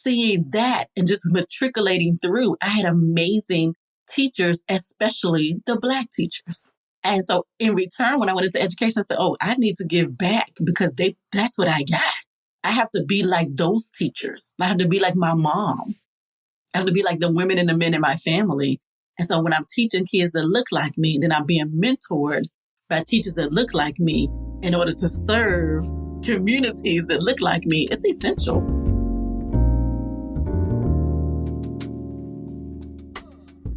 seeing that and just matriculating through, I had amazing teachers, especially the Black teachers. And so in return, when I went into education, I said, oh, I need to give back because that's what I got. I have to be like those teachers. I have to be like my mom. I have to be like the women and the men in my family. And so when I'm teaching kids that look like me, then I'm being mentored by teachers that look like me in order to serve communities that look like me. It's essential.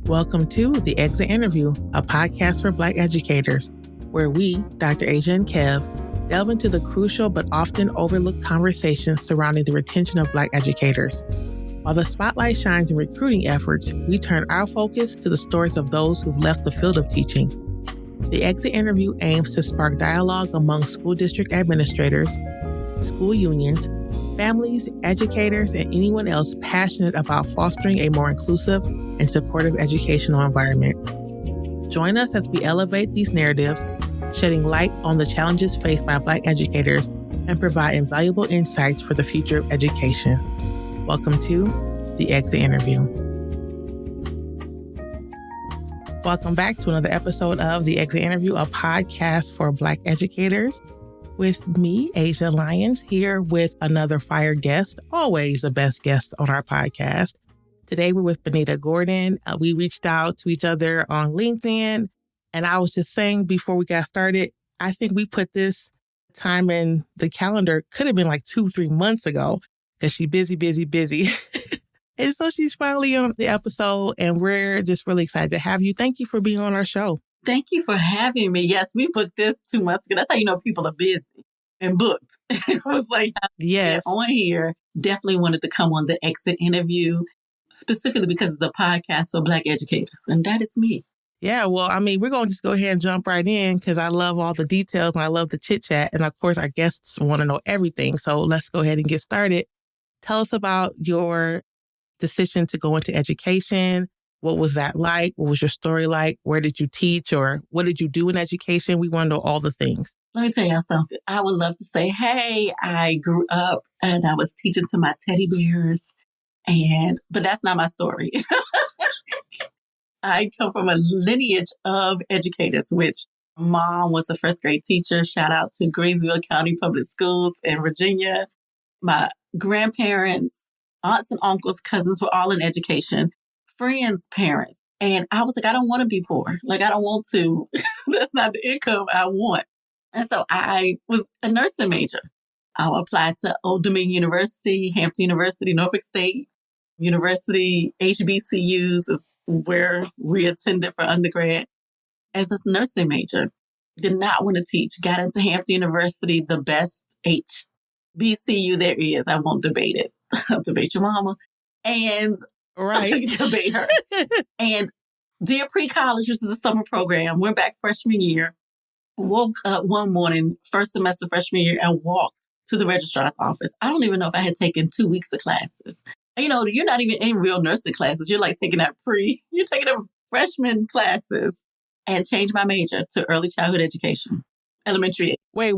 Welcome to The Exit Interview, a podcast for Black educators, where we, Dr. Asia and Kev, delve into the crucial but often overlooked conversations surrounding the retention of Black educators. While the spotlight shines in recruiting efforts, we turn our focus to the stories of those who've left the field of teaching. The Exit Interview aims to spark dialogue among school district administrators, school unions, families, educators, and anyone else passionate about fostering a more inclusive and supportive educational environment. Join us as we elevate these narratives, shedding light on the challenges faced by Black educators and provide invaluable insights for the future of education. Welcome to The Exit Interview. Welcome back to another episode of The Exit Interview, a podcast for Black educators. With me, Asia Lyons, here with another fire guest, always the best guest on our podcast. Today, we're with Benita Gordon. We reached out to each other on LinkedIn, and I was just saying before we got started, I think we put this time in the calendar, could have been like 2-3 months ago, because she's busy. And so she's finally on the episode, and we're just really excited to have you. Thank you for being on our show. Thank you for having me. Yes, we booked this 2 months ago. That's how you know people are busy and booked. It was like, yes, on here, definitely wanted to come on the Exit Interview, specifically because it's a podcast for Black educators. And that is me. Yeah, well, I mean, we're going to just go ahead and jump right in because I love all the details and I love the chit chat. And of course, our guests want to know everything. So let's go ahead and get started. Tell us about your decision to go into education. What was that like? What was your story like? Where did you teach or what did you do in education? We want to know all the things. Let me tell you something. I would love to say, hey, I grew up and I was teaching to my teddy bears. But that's not my story. I come from a lineage of educators, which mom was a first grade teacher. Shout out to Greensville County Public Schools in Virginia. My grandparents, aunts and uncles, cousins were all in education, friends' parents. And I was like, I don't want to be poor. Like, I don't want to. That's not the income I want. And so I was a nursing major. I applied to Old Dominion University, Hampton University, Norfolk State University, HBCUs is where we attended for undergrad as a nursing major. Did not want to teach. Got into Hampton University, the best HBCU there is. I won't debate it. I'll debate your mama. And right. debate her. And did pre-college, which is a summer program. Went back freshman year. Woke up one morning, first semester freshman year, and walked to the registrar's office. I don't even know if I had taken 2 weeks of classes. You know, you're not even in real nursing classes. You're like taking you're taking up freshman classes, and changed my major to early childhood education, elementary. Wait.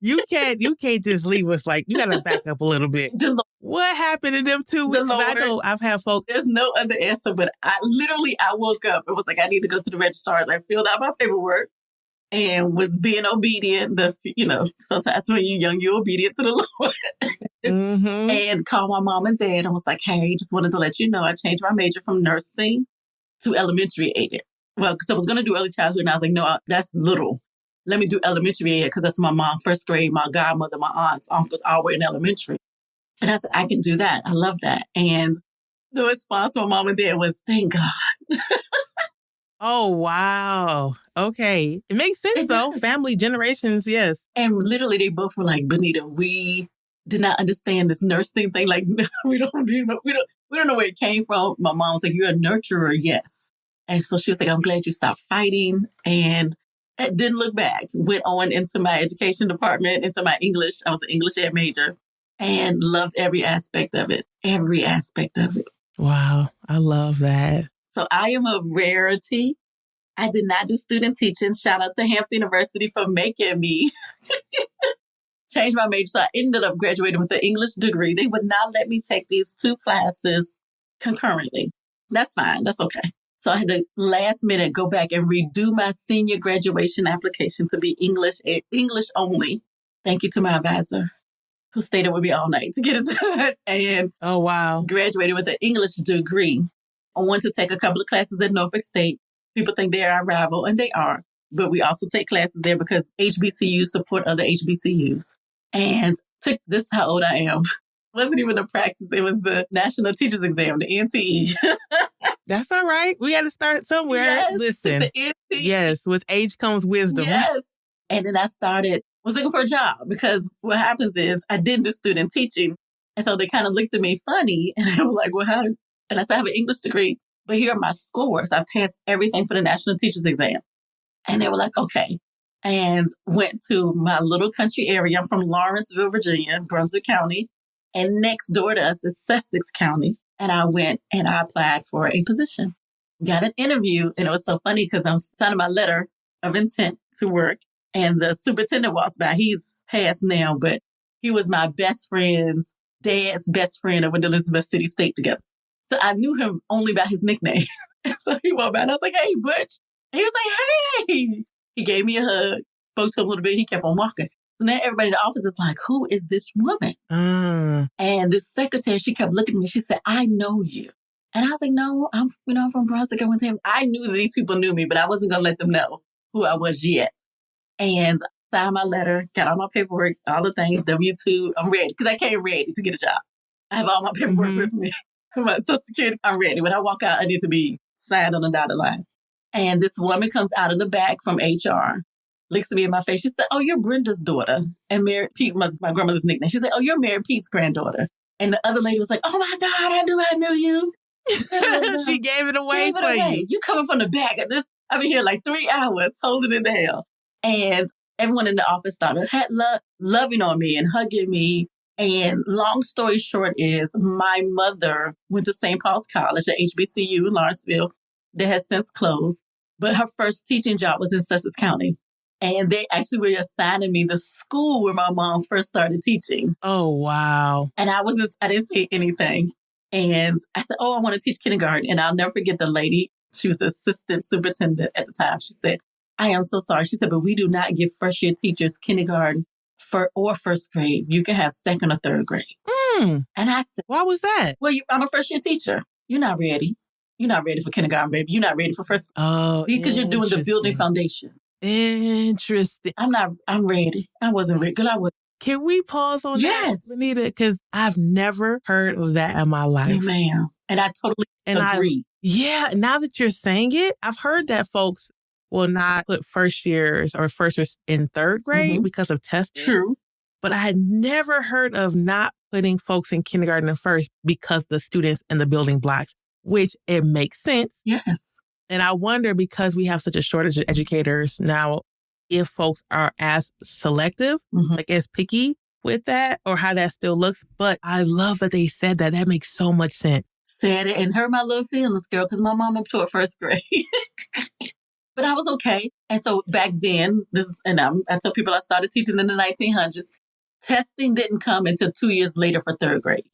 You can't just leave us like, you got to back up a little bit. What happened in them 2 weeks? I know I've had folks. There's no other answer, but I woke up. It was like, I need to go to the registrars. I filled out my paperwork and was being obedient. Sometimes when you're young, you're obedient to the Lord. Mm-hmm. And called my mom and dad and was like, hey, just wanted to let you know I changed my major from nursing to elementary ed. Well, because I was going to do early childhood, and I was like, no, that's little. Let me do elementary ed because that's my mom, first grade, my godmother, my aunts, uncles, all were in elementary. And I said, I can do that. I love that. And the response from mom and dad was, thank God. Oh, wow. Okay. It makes sense, though. Family generations, yes. And literally, they both were like, Benita, we did not understand this nursing thing. Like, we don't know where it came from. My mom was like, you're a nurturer, yes. And so she was like, I'm glad you stopped fighting. And I didn't look back. Went on into my education department, into my English. I was an English ed major and loved every aspect of it. Every aspect of it. Wow. I love that. So I am a rarity. I did not do student teaching. Shout out to Hampton University for making me changed my major. So I ended up graduating with an English degree. They would not let me take these 2 classes concurrently. That's fine. That's okay. So I had to last minute go back and redo my senior graduation application to be English only. Thank you to my advisor who stayed up with me all night to get it done. And Oh, wow. graduated with an English degree. I went to take a couple of classes at Norfolk State. People think they're our rival, and they are. But we also take classes there because HBCUs support other HBCUs. And took this, how old I am. Wasn't even a praxis. It was the National Teachers Exam, the NTE. That's all right. We had to start somewhere. Yes, Listen. the NTE. Yes, with age comes wisdom. Yes. And then I was looking for a job because what happens is I didn't do student teaching. And so they kind of looked at me funny and they were like, well, and I said, I have an English degree, but here are my scores. I passed everything for the National Teachers Exam. And they were like, okay. And went to my little country area. I'm from Lawrenceville, Virginia, Brunswick County. And next door to us is Sussex County. And I went and I applied for a position. Got an interview. And it was so funny because I'm signing my letter of intent to work. And the superintendent walks by. He's passed now, but he was my best friend's dad's best friend. I went to Elizabeth City State together. So I knew him only by his nickname. And so he walked by and I was like, hey, Butch. And he was like, hey. He gave me a hug, spoke to him a little bit. He kept on walking. So now everybody in the office is like, who is this woman? And the secretary, she kept looking at me. She said, I know you. And I was like, no, I'm from Brunswick. I knew that these people knew me, but I wasn't going to let them know who I was yet. And signed my letter, got all my paperwork, all the things, W-2. I'm ready because I came ready to get a job. I have all my paperwork with me. My Social Security, I'm ready. When I walk out, I need to be signed on the dotted line. And this woman comes out of the back from HR, looks at me in my face. She said, oh, you're Brenda's daughter. And Mary Pete was my grandmother's nickname. She said, oh, you're Mary Pete's granddaughter. And the other lady was like, oh my God, I knew you. She gave it away for you. You coming from the back of this. I've been here like 3 hours holding it down. And everyone in the office started loving on me and hugging me. And long story short is my mother went to St. Paul's College at HBCU in Lawrenceville. That has since closed. But her first teaching job was in Sussex County. And they actually were assigning me the school where my mom first started teaching. Oh, wow. And I didn't say anything. And I said, oh, I want to teach kindergarten. And I'll never forget the lady. She was assistant superintendent at the time. She said, I am so sorry. She said, but we do not give first year teachers kindergarten or first grade. You can have second or third grade. And I said, why was that? Well, I'm a first year teacher. You're not ready. You're not ready for kindergarten, baby. You're not ready for first grade. Oh, because you're doing the building foundation. Interesting. I'm ready. I wasn't ready. Can we pause on that, Benita? Because I've never heard of that in my life. No, ma'am. And I totally agree. Now that you're saying it, I've heard that folks will not put first years or firsters in third grade because of testing. True. But I had never heard of not putting folks in kindergarten and first because the students in the building blocks, which it makes sense. Yes. And I wonder, because we have such a shortage of educators now, if folks are as selective, like as picky with that, or how that still looks. But I love that they said that. That makes so much sense. Said it and hurt my little feelings, girl, because my mom up to first grade. But I was okay. And so back then, I tell people I started teaching in the 1900s. Testing didn't come until 2 years later for third grade.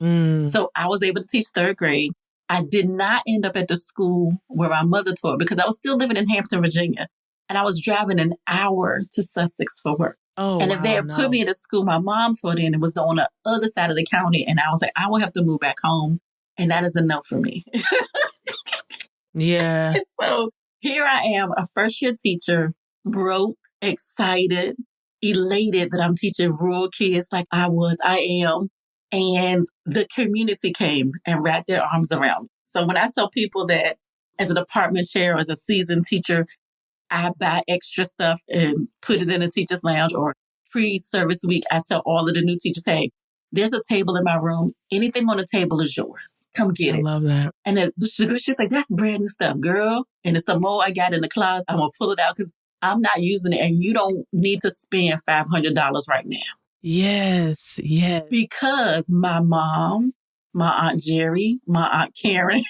So I was able to teach third grade. I did not end up at the school where my mother taught because I was still living in Hampton, Virginia. And I was driving an hour to Sussex for work. And if they had put me in the school my mom taught in, it was on the other side of the county. And I was like, I will have to move back home. And that is enough for me. Yeah. So here I am, a first year teacher, broke, excited, elated that I'm teaching rural kids like I am. And the community came and wrapped their arms around me. So when I tell people that as a department chair or as a seasoned teacher, I buy extra stuff and put it in the teacher's lounge or pre-service week, I tell all of the new teachers, hey, there's a table in my room. Anything on the table is yours. Come get it. I love that. And then she's like, that's brand new stuff, girl. And it's some more I got in the closet. I'm going to pull it out because I'm not using it. And you don't need to spend $500 right now. Yes. Because my mom, my Aunt Jerry, my Aunt Karen,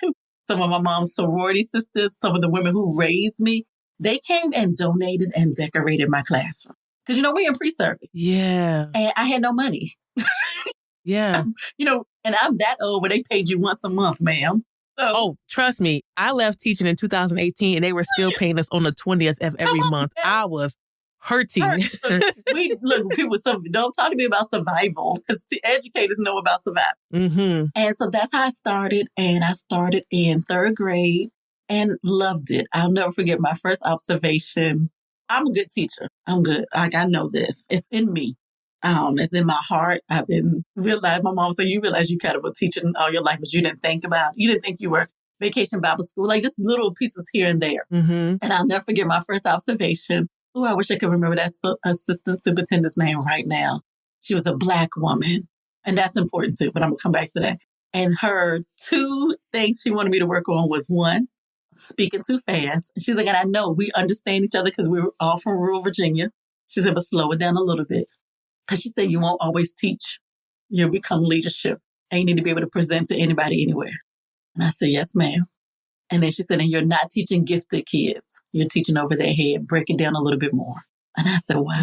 some of my mom's sorority sisters, some of the women who raised me, they came and donated and decorated my classroom. Because, we're in pre-service. Yeah. And I had no money. Yeah. And I'm that old where they paid you once a month, ma'am. So, oh, trust me. I left teaching in 2018 and they were still paying us on the 20th of every month. I was hurting. People don't talk to me about survival because the educators know about survival. Mm-hmm. And so that's how I started. And I started in 3rd grade and loved it. I'll never forget my first observation. I'm a good teacher. I'm good. Like, I know this. It's in me. It's in my heart. I've been realized, my mom said, you realize you kind of were teaching all your life, but you didn't think you were vacation Bible school, like just little pieces here and there. Mm-hmm. And I'll never forget my first observation. Oh, I wish I could remember that assistant superintendent's name right now. She was a Black woman. And that's important too, but I'm going to come back to that. And her 2 things she wanted me to work on was 1, speaking too fast. And she's like, and I know we understand each other because we were all from rural Virginia. She said, but slow it down a little bit. Because she said, you won't always teach. You'll become leadership. And you need to be able to present to anybody anywhere. And I said, yes, ma'am. And then she said, and you're not teaching gifted kids. You're teaching over their head. Break it down a little bit more. And I said, wow.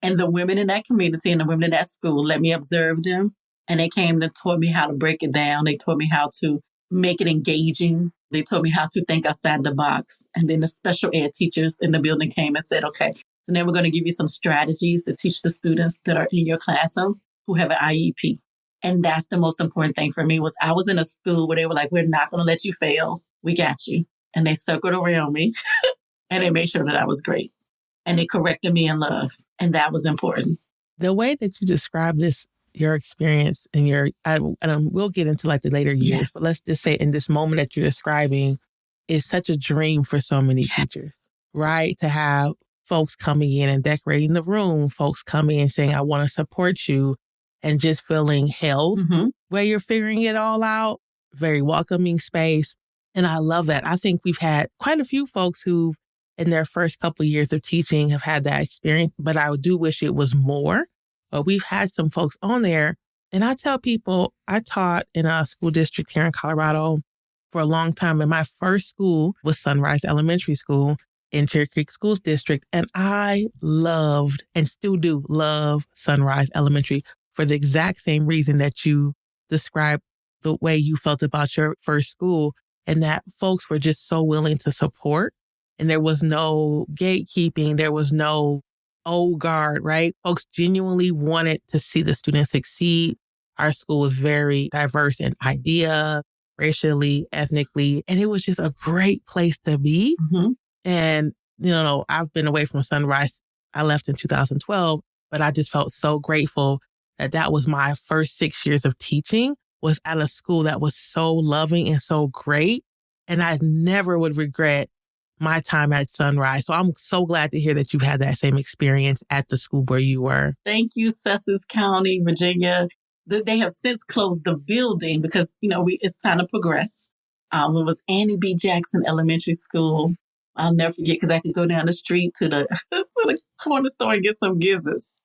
And the women in that community and the women in that school let me observe them. And they came and taught me how to break it down. They taught me how to make it engaging. They taught me how to think outside the box. And then the special ed teachers in the building came and said, okay, so now we're going to give you some strategies to teach the students that are in your classroom who have an IEP. And that's the most important thing for me was I was in a school where they were like, we're not going to let you fail. We got you. And they circled around me and they made sure that I was great. And they corrected me in love. And that was important. The way that you describe this, your experience and we'll get into like the later years, Yes. But let's just say in this moment that you're describing is such a dream for so many teachers, right? To have folks coming in and decorating the room, folks coming in saying, I want to support you, and just feeling held where you're figuring it all out. Very welcoming space. And I love that. I think we've had quite a few folks who in their first couple of years of teaching have had that experience, but I do wish it was more. But we've had some folks on there. And I tell people, I taught in a school district here in Colorado for a long time. And my first school was Sunrise Elementary School in Cherry Creek Schools District. And I loved and still do love Sunrise Elementary for the exact same reason that you described the way you felt about your first school, and that folks were just so willing to support. And there was no gatekeeping. There was no old guard, right? Folks genuinely wanted to see the students succeed. Our school was very diverse in idea, racially, ethnically, and it was just a great place to be. And, I've been away from Sunrise. I left in 2012, but I just felt so grateful that was my first 6 years of teaching, was at a school that was so loving and so great. And I never would regret my time at Sunrise. So I'm so glad to hear that you've had that same experience at the school where you were. Thank you, Sussex County, Virginia. They have since closed the building because, it's time to progress. It was Annie B. Jackson Elementary School. I'll never forget because I could go down the street to the to the corner store and get some gizzards.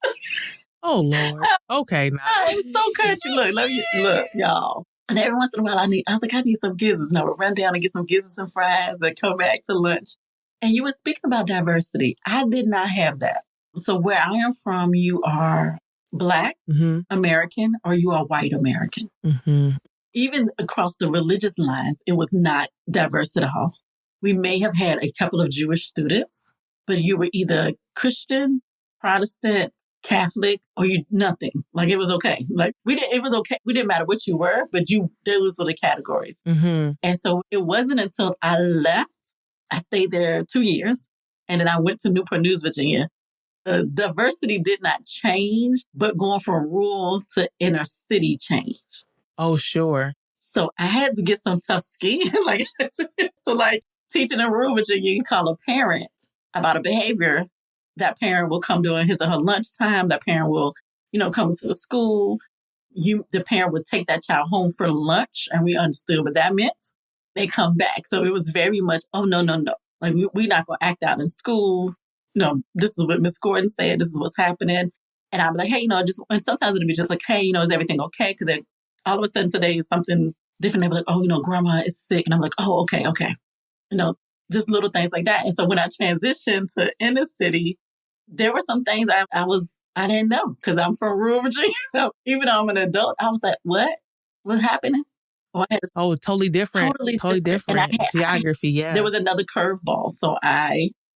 Oh, Lord. Okay. Now. It was so country. Look, y'all. And every once in a while, I was like, I need some gizzards. And I would run down and get some gizzards and fries and come back to lunch. And you were speaking about diversity. I did not have that. So where I am from, you are Black American or you are white American. Even across the religious lines, it was not diverse at all. We may have had a couple of Jewish students, but you were either Christian, Protestant, Catholic, or you nothing. Like, it was okay. Like, it was okay. We didn't matter what you were, but those were the categories. And so it wasn't until I left, I stayed there 2 years, and then I went to Newport News, Virginia. The diversity did not change, but going from rural to inner city changed. Oh, sure. So I had to get some tough skin. Teaching in rural Virginia, you call a parent about a behavior. That parent will come during his or her lunchtime. That parent will, come to the school. The parent would take that child home for lunch, and we understood what that meant. They come back. So it was very much, oh, no. Like, we're not going to act out in school. No, this is what Miss Gordon said. This is what's happening. And I'm like, hey, and sometimes it'll be just like, hey, is everything okay? Because all of a sudden today is something different. They'll be like, oh, grandma is sick. And I'm like, oh, okay. Just little things like that. And so when I transitioned to inner city, there were some things I didn't know because I'm from rural Virginia. Even though I'm an adult, I was like, what? What's happening? Well, I had to Oh, totally different. Totally And different. Geography, there yeah. was another curveball. So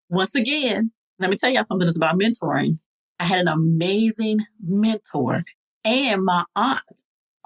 once again, let me tell y'all something that's about mentoring. I had an amazing mentor, and my aunt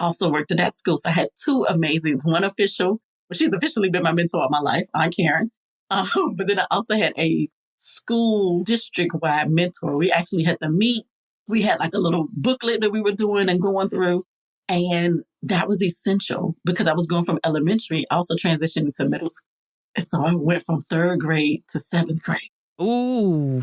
also worked at that school. So I had two amazing, one official, well, she's officially been my mentor all my life, Aunt Karen. But then I also had a school district-wide mentor. We actually had to meet. We had like a little booklet that we were doing and going through. And that was essential because I was going from elementary, also transitioning to middle school. And so I went from 3rd grade to 7th grade. Ooh.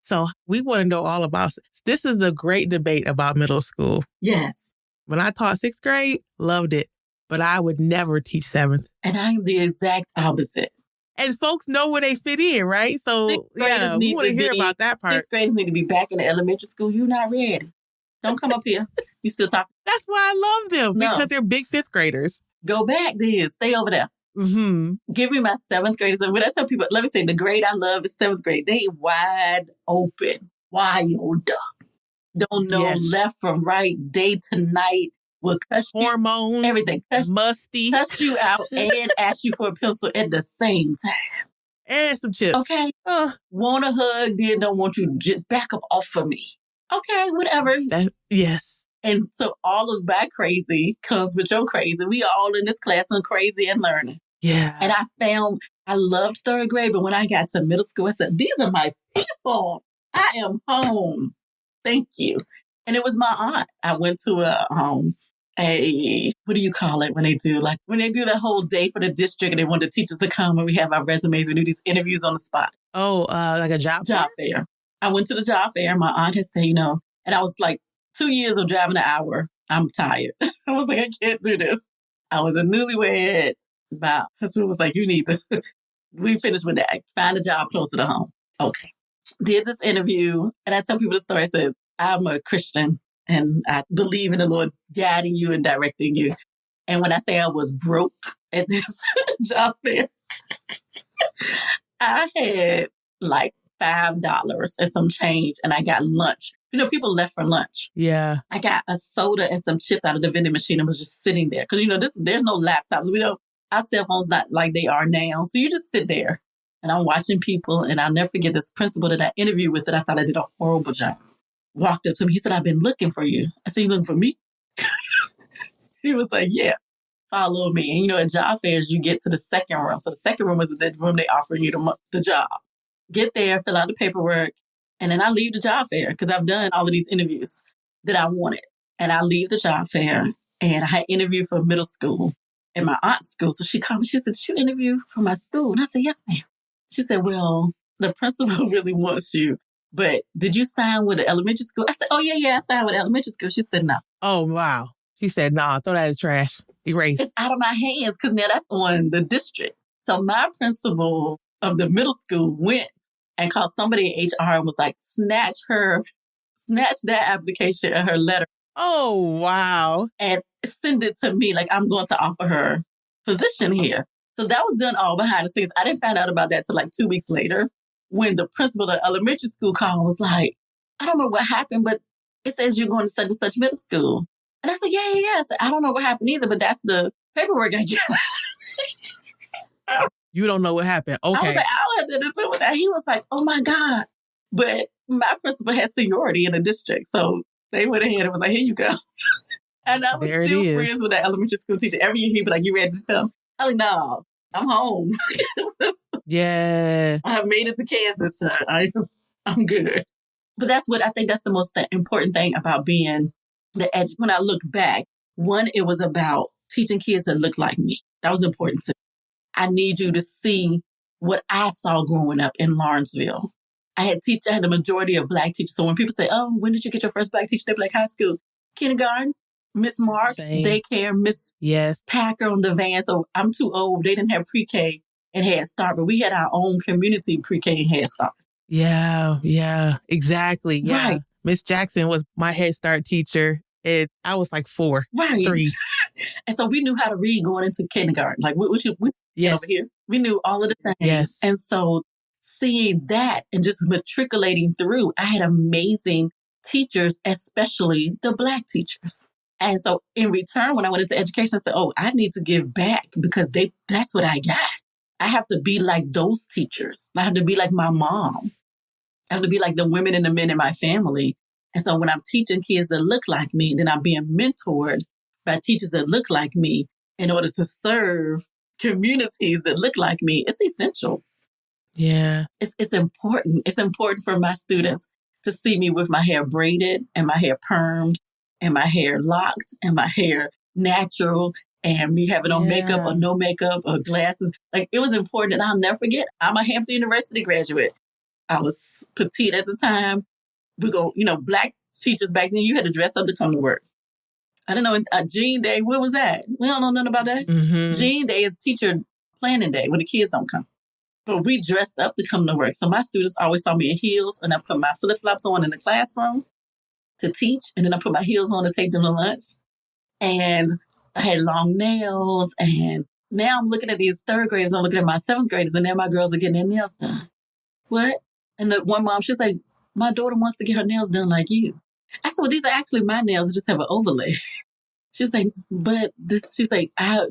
So we want to know all about, this is a great debate about middle school. Yes. When I taught 6th grade, loved it, but I would never teach 7th. And I am the exact opposite. And folks know where they fit in, right? So yeah, we want to hear about that part. 6th graders need to be back in the elementary school. You're not ready. Don't come up here. You still talking. That's why I love them, because they're big 5th graders. Go back then. Stay over there. Mm-hmm. Give me my 7th graders. And when I tell people, let me tell you, the grade I love is 7th grade. They wide open, wild. Don't know left from right, day to night. Will cuss hormones, you, everything. Musty. Cuss you out and ask you for a pencil at the same time. And some chips. Okay. Want a hug, then don't want you to just back up off of me. Okay, whatever. Yes. And so all of my crazy comes with your crazy. We all in this class are crazy and learning. Yeah. And I loved 3rd grade, but when I got to middle school, I said, these are my people. I am home. Thank you. And it was my aunt. I went to what do you call it when they do the whole day for the district and they want the teachers to come and we have our resumes, we do these interviews on the spot. Oh, like a job fair. I went to the job fair. My aunt had said, and I was like 2 years of driving an hour. I'm tired. I was like, I can't do this. I was a newlywed. My husband was like, you need to, we finished with that. Find a job closer to home. Okay. Did this interview and I tell people the story. I said, I'm a Christian and I believe in the Lord guiding you and directing you. And when I say I was broke at this job fair, I had like $5 and some change and I got lunch. People left for lunch. Yeah. I got a soda and some chips out of the vending machine and was just sitting there. Because, there's no laptops. Our cell phones not like they are now. So you just sit there and I'm watching people. And I'll never forget this principal that I interviewed with that I thought I did a horrible job. Walked up to me. He said, I've been looking for you. I said, you looking for me? He was like, yeah, follow me. And, at job fairs, you get to the second room. So the second room is the room they offer you the job. Get there, fill out the paperwork. And then I leave the job fair because I've done all of these interviews that I wanted. And I leave the job fair and I had interviewed for middle school in my aunt's school. So she called me. She said, did you interview for my school? And I said, yes, ma'am. She said, well, the principal really wants you. But did you sign with the elementary school? I said, oh, yeah, I signed with the elementary school. She said, no. Oh, wow. She said, no, throw that in the trash. Erase. It's out of my hands because now that's on the district. So my principal of the middle school went and called somebody at HR and was like, snatch that application and her letter. Oh, wow. And send it to me. Like, I'm going to offer her position here. So that was done all behind the scenes. I didn't find out about that till like 2 weeks later when the principal of elementary school called and was like, I don't know what happened, but it says you're going to such and such middle school. And I said, yeah. I said, I don't know what happened either, but that's the paperwork I got. You don't know what happened. Okay. I was like, I don't have to do with that. He was like, oh my God. But my principal had seniority in the district. So they went ahead and was like, here you go. And I was still friends with that elementary school teacher. Every year he'd be like, you ready to come? I'm like, no, I'm home. Yeah. I have made it to Kansas. So I'm good. But that's the most important thing about being the edge. When I look back, one, it was about teaching kids that look like me. That was important to me. I need you to see what I saw growing up in Lawrenceville. I had a majority of Black teachers. So when people say, oh, when did you get your first Black teacher? They're like, high school, kindergarten, Miss Marks, daycare, Miss Packer on the van. So I'm too old. They didn't have pre-K and Head Start, but we had our own community pre-K and Head Start. Yeah, exactly. Yeah. Right. Miss Jackson was my Head Start teacher. And I was like 4, 3. And so we knew how to read going into kindergarten. Like, we over here. We knew all of the things. Yes. And so seeing that and just matriculating through, I had amazing teachers, especially the Black teachers. And so in return, when I went into education, I said, oh, I need to give back because that's what I got. I have to be like those teachers. I have to be like my mom. I have to be like the women and the men in my family. And so when I'm teaching kids that look like me, then I'm being mentored by teachers that look like me in order to serve communities that look like me. It's essential. Yeah. It's important. It's important for my students to see me with my hair braided and my hair permed and my hair locked and my hair natural and me having on makeup or no makeup or glasses. Like, it was important. And I'll never forget, I'm a Hampton University graduate. I was petite at the time. Black teachers back then, you had to dress up to come to work. I don't know, Jean Day, what was that? We don't know nothing about that. Mm-hmm. Jean Day is teacher planning day when the kids don't come. But we dressed up to come to work. So my students always saw me in heels, and I put my flip-flops on in the classroom to teach, and then I put my heels on to take them to lunch. And I had long nails, and now I'm looking at these third graders, I'm looking at my seventh graders, and now my girls are getting their nails done. What? And the one mom, she's like, my daughter wants to get her nails done like you. I said, well, these are actually my nails, I just have an overlay. She's like,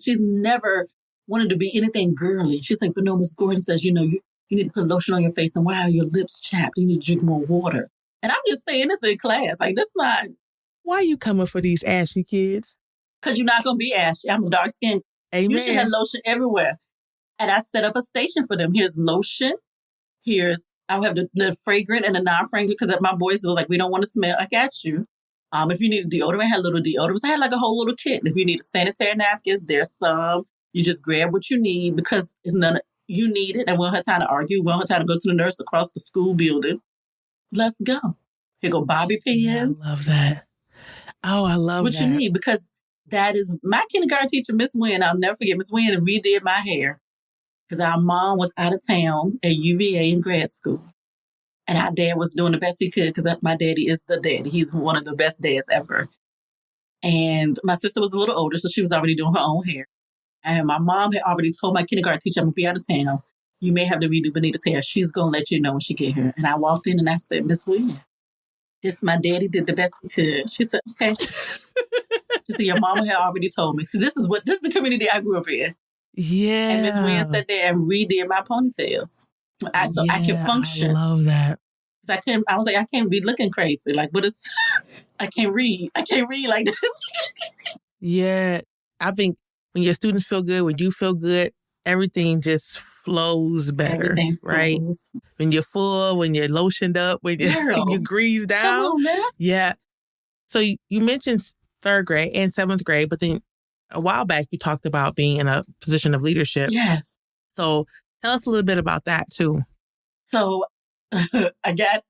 she's never wanted to be anything girly. She's like, but no, Miss Gordon says, you need to put lotion on your face, and why are your lips chapped? You need to drink more water. And I'm just saying this in class. Like, that's not. Why are you coming for these ashy kids? Because you're not going to be ashy. I'm dark skinned. Amen. You should have lotion everywhere. And I set up a station for them. Here's lotion. I'll have the fragrant and the non-fragrant, because my boys were like, we don't want to smell. I got you. If you need a deodorant, I had little deodorants. I had like a whole little kit. If you need sanitary napkins, there's some. You just grab what you need because you need it. And we don't have time to argue. We don't have time to go to the nurse across the school building. Let's go. Here go bobby pins. I love that. Oh, I love what that. You need, because that is my kindergarten teacher, Miss Wynn. I'll never forget. Miss Wynn redid my hair because our mom was out of town at UVA in grad school. And our dad was doing the best he could because my daddy is the daddy. He's one of the best dads ever. And my sister was a little older, so she was already doing her own hair. And my mom had already told my kindergarten teacher, I'm going to be out of town. You may have to redo Benita's hair. She's going to let you know when she get here. And I walked in and I said, Miss Williams, my daddy did the best he could. She said, okay. She said, your mama had already told me. So this is the community I grew up in. Yeah. And Miss Williams sat there and redid my ponytails. I can function. I love that. I was like, I can't be looking crazy. Like, what is, I can't read like this. Yeah. I think when your students feel good, when you feel good, everything just flows better, everything right? Flows. When you're full, when you're lotioned up, when you grease down. Come on, man. Yeah. So you mentioned third grade and seventh grade, but then a while back you talked about being in a position of leadership. Yes. So tell us a little bit about that too. So I got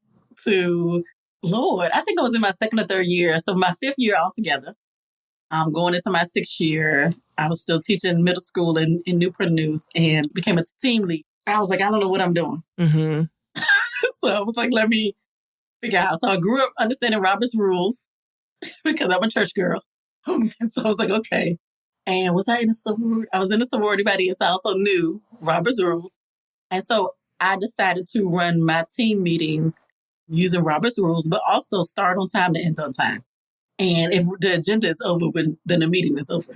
to, Lord, I think I was in my second or third year. So my fifth year altogether. I'm going into my sixth year. I was still teaching middle school in Newport News and became a team lead. I was like, I don't know what I'm doing. Mm-hmm. So I was like, let me figure out. So I grew up understanding Robert's rules because I'm a church girl. So I was like, okay. And was I in a sorority? I was in a sorority by then, so I also knew Robert's rules. And so I decided to run my team meetings using Robert's rules, but also start on time to end on time. And if the agenda is over, then the meeting is over.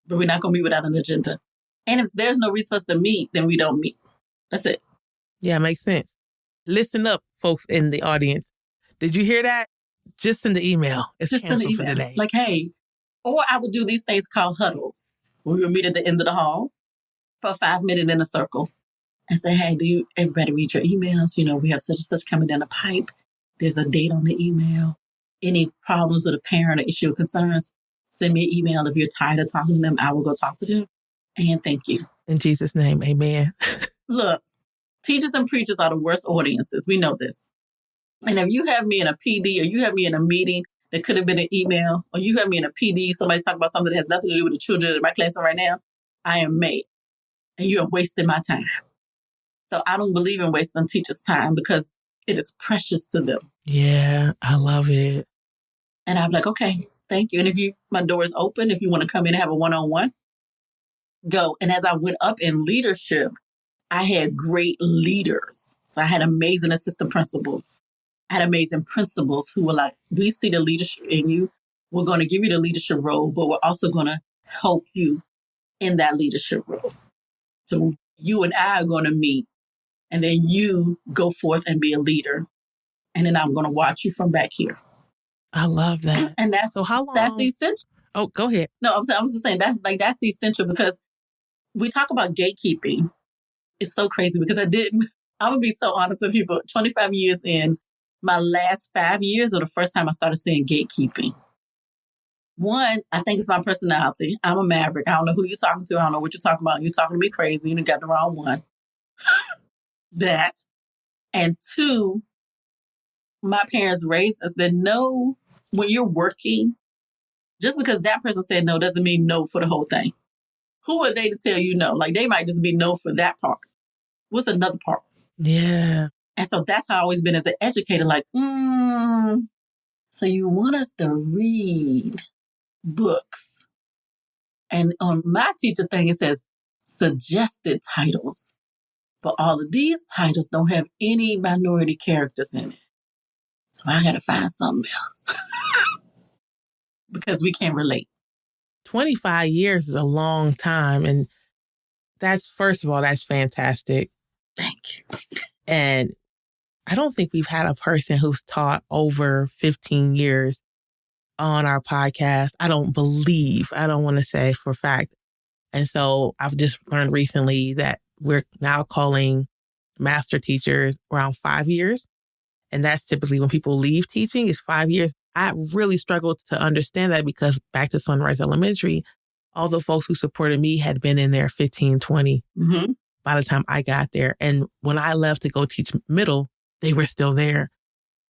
But we're not going to meet without an agenda. And if there's no reason for us to meet, then we don't meet. That's it. Yeah, makes sense. Listen up, folks in the audience. Did you hear that? Just send the email. It's just canceled for today. Like, hey, or I would do these things called huddles. We would meet at the end of the hall for 5 minutes in a circle and say, hey, everybody read your emails? We have such and such coming down the pipe. There's a date on the email. Any problems with a parent or issue or concerns, send me an email. If you're tired of talking to them, I will go talk to them. And thank you. In Jesus' name, amen. Look, teachers and preachers are the worst audiences. We know this. And if you have me in a PD or you have me in a meeting that could have been an email, or you have me in a PD, somebody talk about something that has nothing to do with the children in my classroom right now, I am mad. And you are wasting my time. So I don't believe in wasting teachers' time because it is precious to them. Yeah, I love it. And I'm like, okay, thank you. And if my door is open, if you want to come in and have a one-on-one, go. And as I went up in leadership, I had great leaders. So I had amazing assistant principals. I had amazing principals who were like, we see the leadership in you. We're going to give you the leadership role, but we're also going to help you in that leadership role. So you and I are going to meet, and then you go forth and be a leader. And then I'm going to watch you from back here. I love that. And So how long? That's essential. Oh, go ahead. No, I was just saying that's essential, because we talk about gatekeeping. It's so crazy because I'm going to be so honest with people. 25 years in, my last 5 years are the first time I started seeing gatekeeping. One, I think it's my personality. I'm a maverick. I don't know who you're talking to. I don't know what you're talking about. You're talking to me crazy. You got the wrong one. That. And two, my parents raised us that no, when you're working, just because that person said no doesn't mean no for the whole thing. Who are they to tell you no? Like, they might just be no for that part. What's another part? Yeah. And so that's how I've always been as an educator, like, so you want us to read books. And on my teacher thing, it says suggested titles. But all of these titles don't have any minority characters in it. So I got to find something else because we can't relate. 25 years is a long time. And that's, first of all, that's fantastic. Thank you. And I don't think we've had a person who's taught over 15 years on our podcast. I don't want to say for a fact. And so I've just learned recently that we're now calling master teachers around 5 years. And that's typically when people leave teaching is 5 years. I really struggled to understand that because back to Sunrise Elementary, all the folks who supported me had been in there 15, 20 by the time I got there. And when I left to go teach middle, they were still there.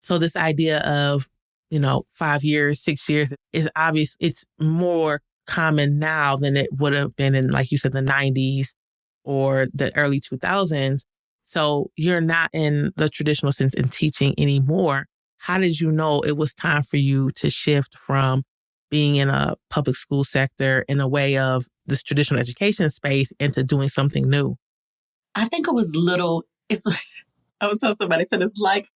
So this idea of, 5 years, 6 years is obvious. It's more common now than it would have been in, like you said, the 90s or the early 2000s. So you're not in the traditional sense in teaching anymore. How did you know it was time for you to shift from being in a public school sector in a way of this traditional education space into doing something new? I think it was little. I was telling somebody, said it's like,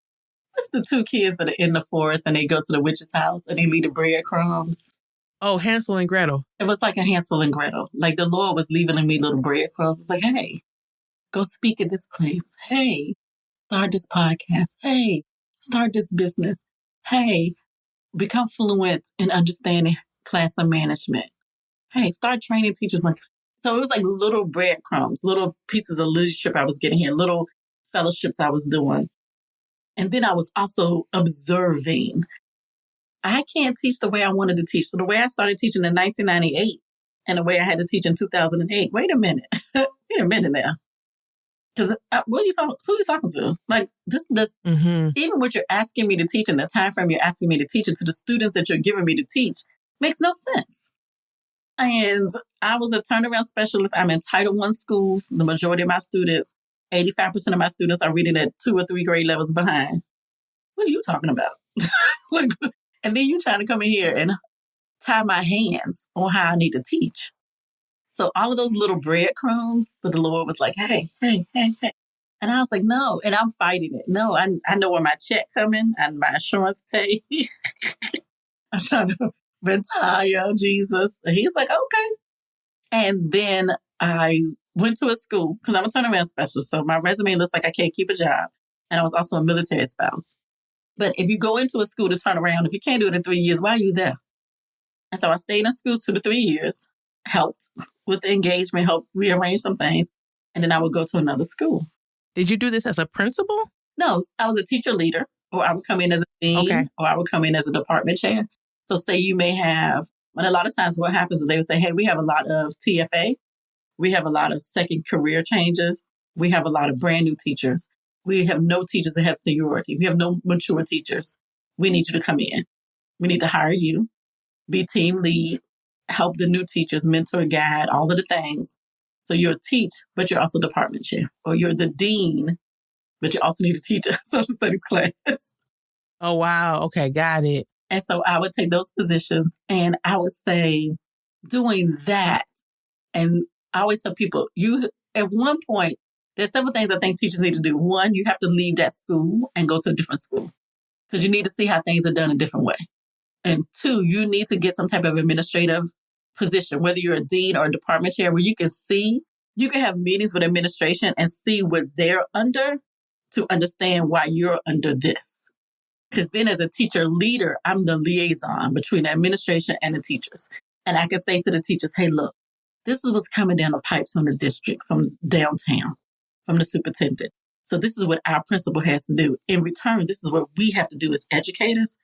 what's the two kids that are in the forest and they go to the witch's house and they leave the breadcrumbs? Oh, Hansel and Gretel. It was like a Hansel and Gretel. Like the Lord was leaving me little breadcrumbs. It's like, hey, go speak at this place. Hey, start this podcast. Hey, start this business. Hey, become fluent in understanding classroom management. Hey, start training teachers. So it was like little breadcrumbs, little pieces of leadership I was getting here, little fellowships I was doing. And then I was also observing. I can't teach the way I wanted to teach. So the way I started teaching in 1998 and the way I had to teach in 2008, wait a minute. Wait a minute now. Because who are you talking to? Like this, even what you're asking me to teach and the time frame you're asking me to teach it to the students that you're giving me to teach makes no sense. And I was a turnaround specialist. I'm in Title I schools. The majority of my students, 85% of my students are reading at 2 or 3 grade levels behind. What are you talking about? And then you trying to come in here and tie my hands on how I need to teach. So all of those little breadcrumbs that the Lord was like, hey. And I was like, no. And I'm fighting it. No, I know where my check coming and my insurance pay. I'm trying to retire, Jesus. And he's like, okay. And then I went to a school because I'm a turnaround specialist. So my resume looks like I can't keep a job. And I was also a military spouse. But if you go into a school to turn around, if you can't do it in 3 years, why are you there? And so I stayed in school 2 to 3 years, helped with the engagement, helped rearrange some things. And then I would go to another school. Did you do this as a principal? No, I was a teacher leader, or I would come in as a dean, or I would come in as a department chair. So say you may have, but a lot of times what happens is they would say, hey, we have a lot of TFA. We have a lot of second career changes. We have a lot of brand new teachers. We have no teachers that have seniority. We have no mature teachers. We need you to come in. We need to hire you, be team lead, help the new teachers, mentor, guide, all of the things. So you're a teach, but you're also department chair. Or you're the dean, but you also need to teach a social studies class. Oh, wow. Okay, got it. And so I would take those positions and I would say doing that. And I always tell people, at one point, There's several things I think teachers need to do. One, you have to leave that school and go to a different school because you need to see how things are done a different way. And two, you need to get some type of administrative position, whether you're a dean or a department chair, where you can have meetings with administration and see what they're under to understand why you're under this. Because then as a teacher leader, I'm the liaison between the administration and the teachers. And I can say to the teachers, hey, look, this is what's coming down the pipes from the district, from downtown, from the superintendent. So this is what our principal has to do. In return, this is what we have to do as educators.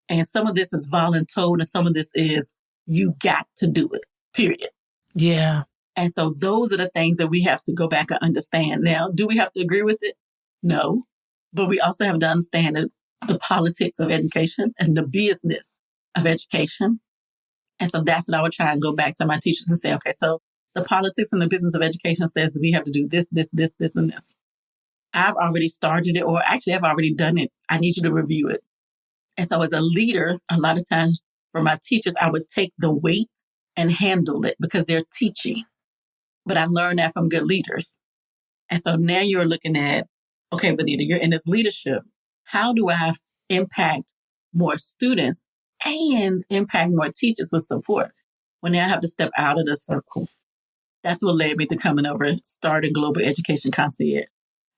And some of this is voluntold and some of this is you got to do it, period. Yeah. And so those are the things that we have to go back and understand. Now, do we have to agree with it? No. But we also have to understand the politics of education and the business of education. And so that's what I would try and go back to my teachers and say, okay, so the politics and the business of education says that we have to do this, this, this, this, and this. I've already started it, or actually I've already done it. I need you to review it. And so as a leader, a lot of times for my teachers, I would take the weight and handle it because they're teaching. But I learned that from good leaders. And so now you're looking at, okay, Benita, you're in this leadership. How do I impact more students and impact more teachers with support? Well, now I have to step out of the circle. That's what led me to coming over and starting Global Education Concierge.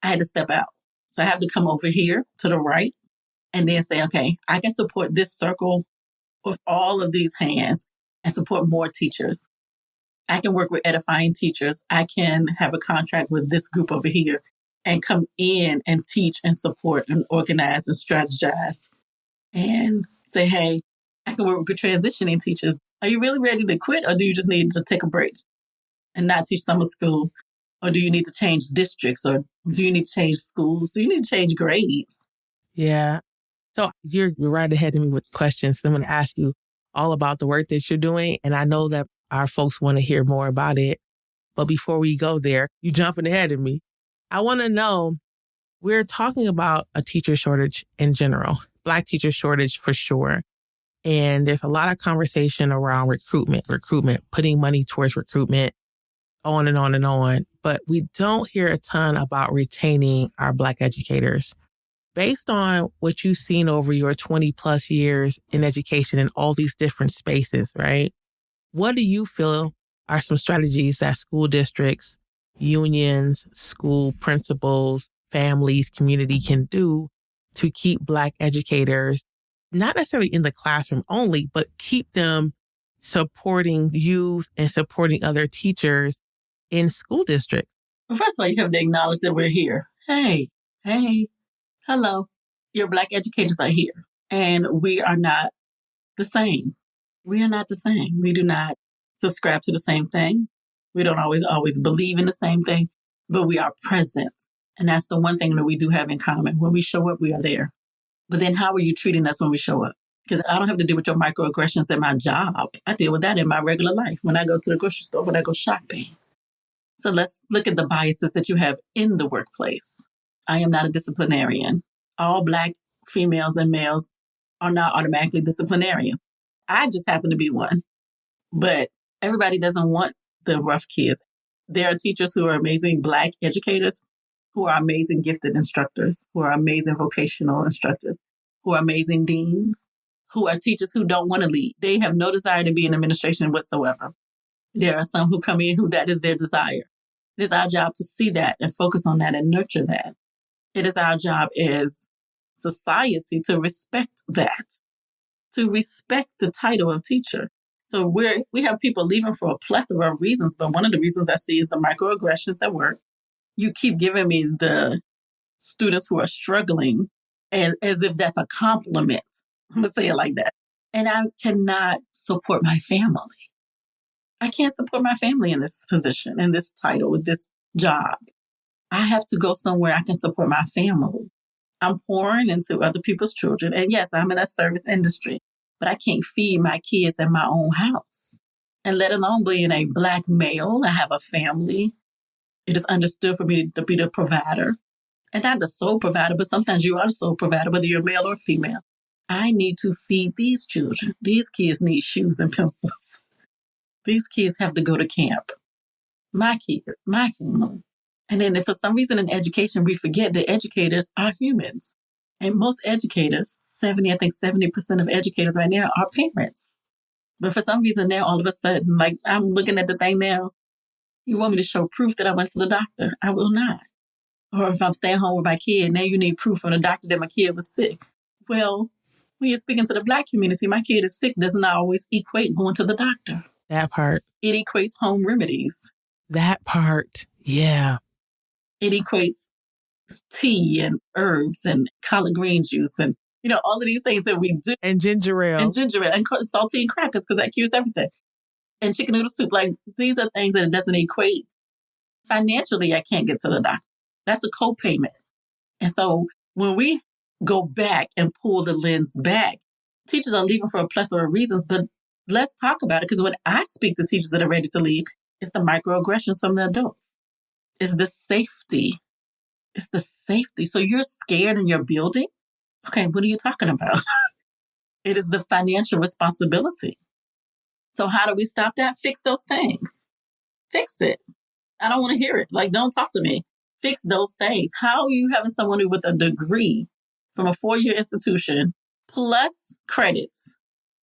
I had to step out. So I have to come over here to the right and then say, okay, I can support this circle with all of these hands and support more teachers. I can work with edifying teachers. I can have a contract with this group over here and come in and teach and support and organize and strategize and say, hey, I can work with transitioning teachers. Are you really ready to quit or do you just need to take a break and not teach summer school? Or do you need to change districts or do you need to change schools? Do you need to change grades? Yeah. So you're right ahead of me with questions. I'm going to ask you all about the work that you're doing. And I know that our folks want to hear more about it. But before we go there, you jumping ahead of me. I want to know, we're talking about a teacher shortage in general, Black teacher shortage for sure. And there's a lot of conversation around recruitment, putting money towards recruitment, on and on and on. But we don't hear a ton about retaining our Black educators. Based on what you've seen over your 20 plus years in education in all these different spaces, right? What do you feel are some strategies that school districts, unions, school principals, families, community can do to keep Black educators, not necessarily in the classroom only, but keep them supporting youth and supporting other teachers in school districts? Well, first of all, you have to acknowledge that we're here. Hey, hello. Your Black educators are here. And we are not the same. We are not the same. We do not subscribe to the same thing. We don't always believe in the same thing, but we are present. And that's the one thing that we do have in common. When we show up, we are there. But then how are you treating us when we show up? Because I don't have to deal with your microaggressions in my job. I deal with that in my regular life. When I go to the grocery store, when I go shopping. So let's look at the biases that you have in the workplace. I am not a disciplinarian. All Black females and males are not automatically disciplinarians. I just happen to be one. But everybody doesn't want the rough kids. There are teachers who are amazing Black educators, who are amazing gifted instructors, who are amazing vocational instructors, who are amazing deans, who are teachers who don't want to lead. They have no desire to be in administration whatsoever. There are some who come in who that is their desire. It is our job to see that and focus on that and nurture that. It is our job as society to respect that, to respect the title of teacher. So we have people leaving for a plethora of reasons, but one of the reasons I see is the microaggressions at work. You keep giving me the students who are struggling and as if that's a compliment. I'm going to say it like that. And I cannot support my family. I can't support my family in this position, in this title, with this job. I have to go somewhere I can support my family. I'm pouring into other people's children. And yes, I'm in a service industry, but I can't feed my kids in my own house. And let alone being a Black male, I have a family. It is understood for me to be the provider. And not the sole provider, but sometimes you are the sole provider, whether you're male or female. I need to feed these children. These kids need shoes and pencils. These kids have to go to camp. My kids, my family. And then if for some reason in education, we forget that educators are humans. And most educators, 70% of educators right now are parents. But for some reason now, all of a sudden, like I'm looking at the thing now, you want me to show proof that I went to the doctor? I will not. Or if I'm staying home with my kid, now you need proof from the doctor that my kid was sick. Well, when you're speaking to the Black community, my kid is sick does not always equate going to the doctor. That part. It equates home remedies. That part. Yeah. It equates tea and herbs and collard green juice and, all of these things that we do. And ginger ale. And saltine crackers because that cures everything. And chicken noodle soup. Like, these are things that it doesn't equate. Financially, I can't get to the doctor. That's a co-payment. And so when we go back and pull the lens back, teachers are leaving for a plethora of reasons, but let's talk about it. Because when I speak to teachers that are ready to leave, it's the microaggressions from the adults. It's the safety. It's the safety. So you're scared in your building? Okay, what are you talking about? It is the financial responsibility. So how do we stop that? Fix those things. Fix it. I don't want to hear it. Like, don't talk to me. Fix those things. How are you having someone with a degree from a 4-year institution plus credits,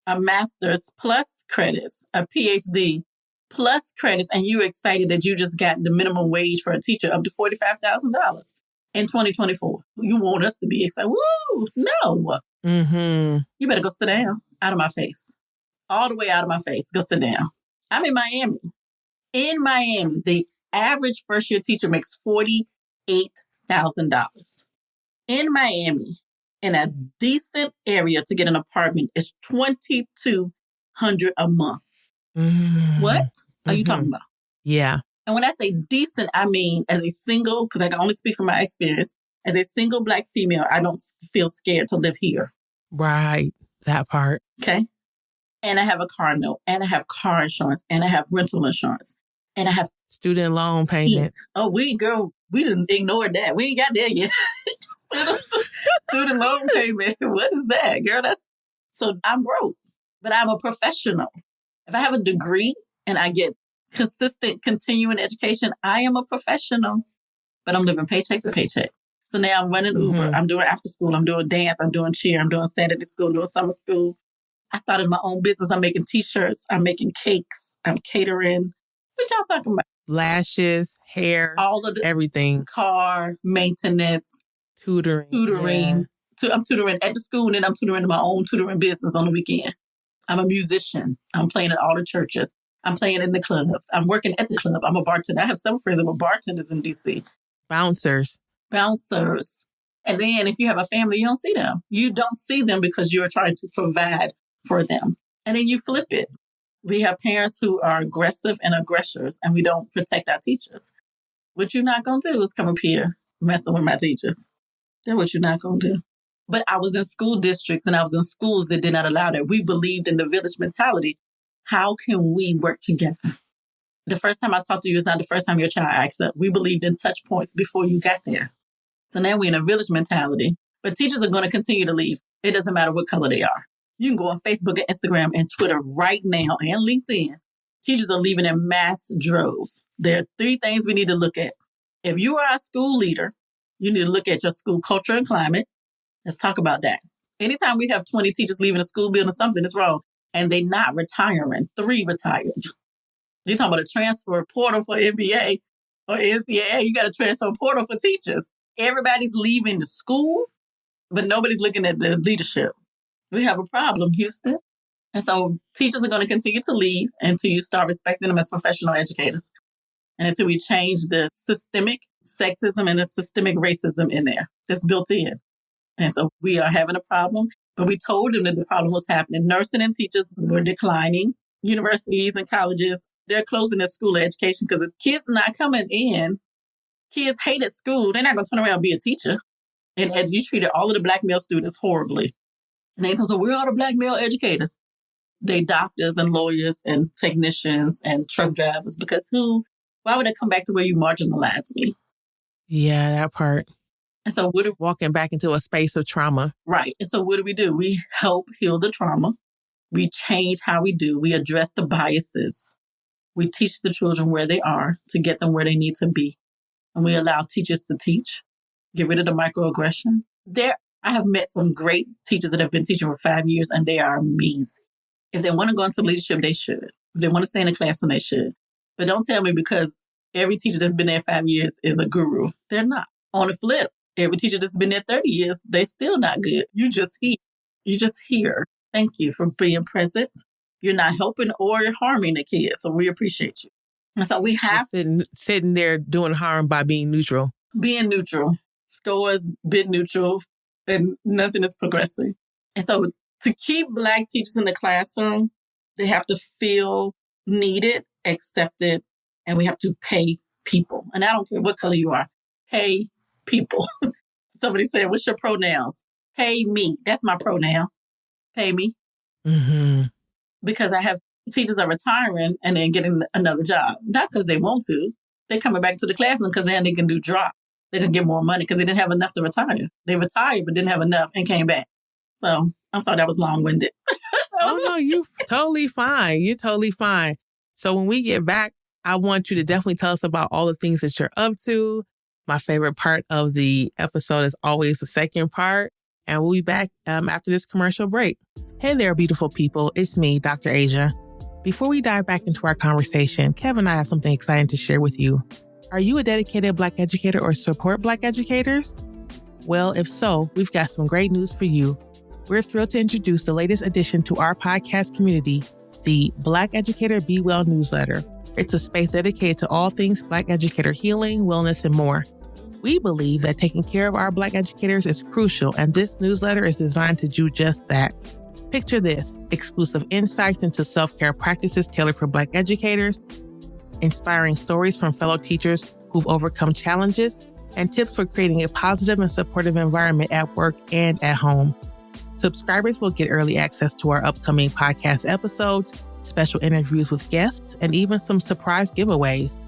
a master's plus credits, a PhD plus credits, and you're excited that you just got the minimum wage for a teacher up to $45,000 in 2024? You want us to be excited? Woo! No. Mm-hmm. You better go sit down. Out of my face. All the way out of my face. Go sit down. I'm in Miami. In Miami, the average first-year teacher makes $48,000. In Miami, in a decent area to get an apartment, is $2,200 a month. Mm-hmm. What are you talking about? Yeah. And when I say decent, I mean as a single, because I can only speak from my experience, as a single Black female, I don't feel scared to live here. Right. That part. Okay. And I have a car note, and I have car insurance, and I have rental insurance, and I have student loan payments. Oh, we didn't ignore that. We ain't got there yet. Student loan payment. What is that, girl? So I'm broke, but I'm a professional. If I have a degree and I get consistent, continuing education, I am a professional, but I'm living paycheck to paycheck. So now I'm running Uber. I'm doing after school. I'm doing dance. I'm doing cheer. I'm doing Saturday school. I'm doing summer school. I started my own business. I'm making t-shirts. I'm making cakes. I'm catering. What y'all talking about? Lashes, hair, all of the everything. Car, maintenance, tutoring. Yeah. I'm tutoring at the school, and then I'm tutoring my own tutoring business on the weekend. I'm a musician. I'm playing at all the churches. I'm playing in the clubs. I'm working at the club. I'm a bartender. I have some friends that were bartenders in DC. Bouncers. And then if you have a family, you don't see them. You don't see them because you're trying to provide for them. And then you flip it. We have parents who are aggressive and aggressors, and we don't protect our teachers. What you're not going to do is come up here messing with my teachers. That's what you're not going to do. But I was in school districts and I was in schools that did not allow that. We believed in the village mentality. How can we work together? The first time I talked to you is not the first time your child acts up. We believed in touch points before you got there. So now we're in a village mentality. But teachers are going to continue to leave. It doesn't matter what color they are. You can go on Facebook and Instagram and Twitter right now and LinkedIn. Teachers are leaving in mass droves. There are 3 things we need to look at. If you are a school leader, you need to look at your school culture and climate. Let's talk about that. Anytime we have 20 teachers leaving a school building, something is wrong. And they're not retiring. 3 retired. You're talking about a transfer portal for MBA or NCAA. You got a transfer portal for teachers. Everybody's leaving the school, but nobody's looking at the leadership. We have a problem, Houston. And so teachers are going to continue to leave until you start respecting them as professional educators. And until we change the systemic sexism and the systemic racism in there that's built in. And so we are having a problem, but we told them that the problem was happening. Nursing and teachers were declining. Universities and colleges, they're closing their school education because if kids are not coming in, kids hated school. They're not going to turn around and be a teacher. And you treated all of the Black male students horribly. And they come, so we're all the Black male educators. They doctors and lawyers and technicians and truck drivers because why would I come back to where you marginalized me? Yeah, that part. And so walking back into a space of trauma. Right. And so what do? We help heal the trauma. We change how we do. We address the biases. We teach the children where they are to get them where they need to be. and we allow teachers to teach, get rid of the microaggression. I have met some great teachers that have been teaching for 5 years, and they are amazing. If they want to go into leadership, they should. If they want to stay in the classroom, they should. But don't tell me because every teacher that's been there 5 years is a guru. They're not. On the flip, every teacher that's been there 30 years, they still not good. You just here. You just here. Thank you for being present. You're not helping or harming the kids, so we appreciate you. And so we have sitting there doing harm by being neutral. Being neutral. Scores been neutral, and nothing is progressing. And so to keep Black teachers in the classroom, they have to feel needed, accepted, and we have to pay people. And I don't care what color you are. Pay people. Somebody said, what's your pronouns? Pay me. That's my pronoun. Pay me. Mm-hmm. Because I have teachers are retiring and then getting another job. Not because they want to. They're coming back to the classroom because then they can do drop. They can get more money because they didn't have enough to retire. They retired but didn't have enough and came back. So I'm sorry that was long-winded. Oh, no, you're totally fine. You're totally fine. So when we get back, I want you to definitely tell us about all the things that you're up to. My favorite part of the episode is always the second part. And we'll be back after this commercial break. Hey there, beautiful people. It's me, Dr. Asia. Before we dive back into our conversation, Kev and I have something exciting to share with you. Are you a dedicated Black educator or support Black educators? Well, if so, we've got some great news for you. We're thrilled to introduce the latest addition to our podcast community, the Black Educator Be Well newsletter. It's a space dedicated to all things Black educator healing, wellness, and more. We believe that taking care of our Black educators is crucial, and this newsletter is designed to do just that. Picture this: exclusive insights into self-care practices tailored for Black educators, inspiring stories from fellow teachers who've overcome challenges, and tips for creating a positive and supportive environment at work and at home. Subscribers will get early access to our upcoming podcast episodes, special interviews with guests, and even some surprise giveaways.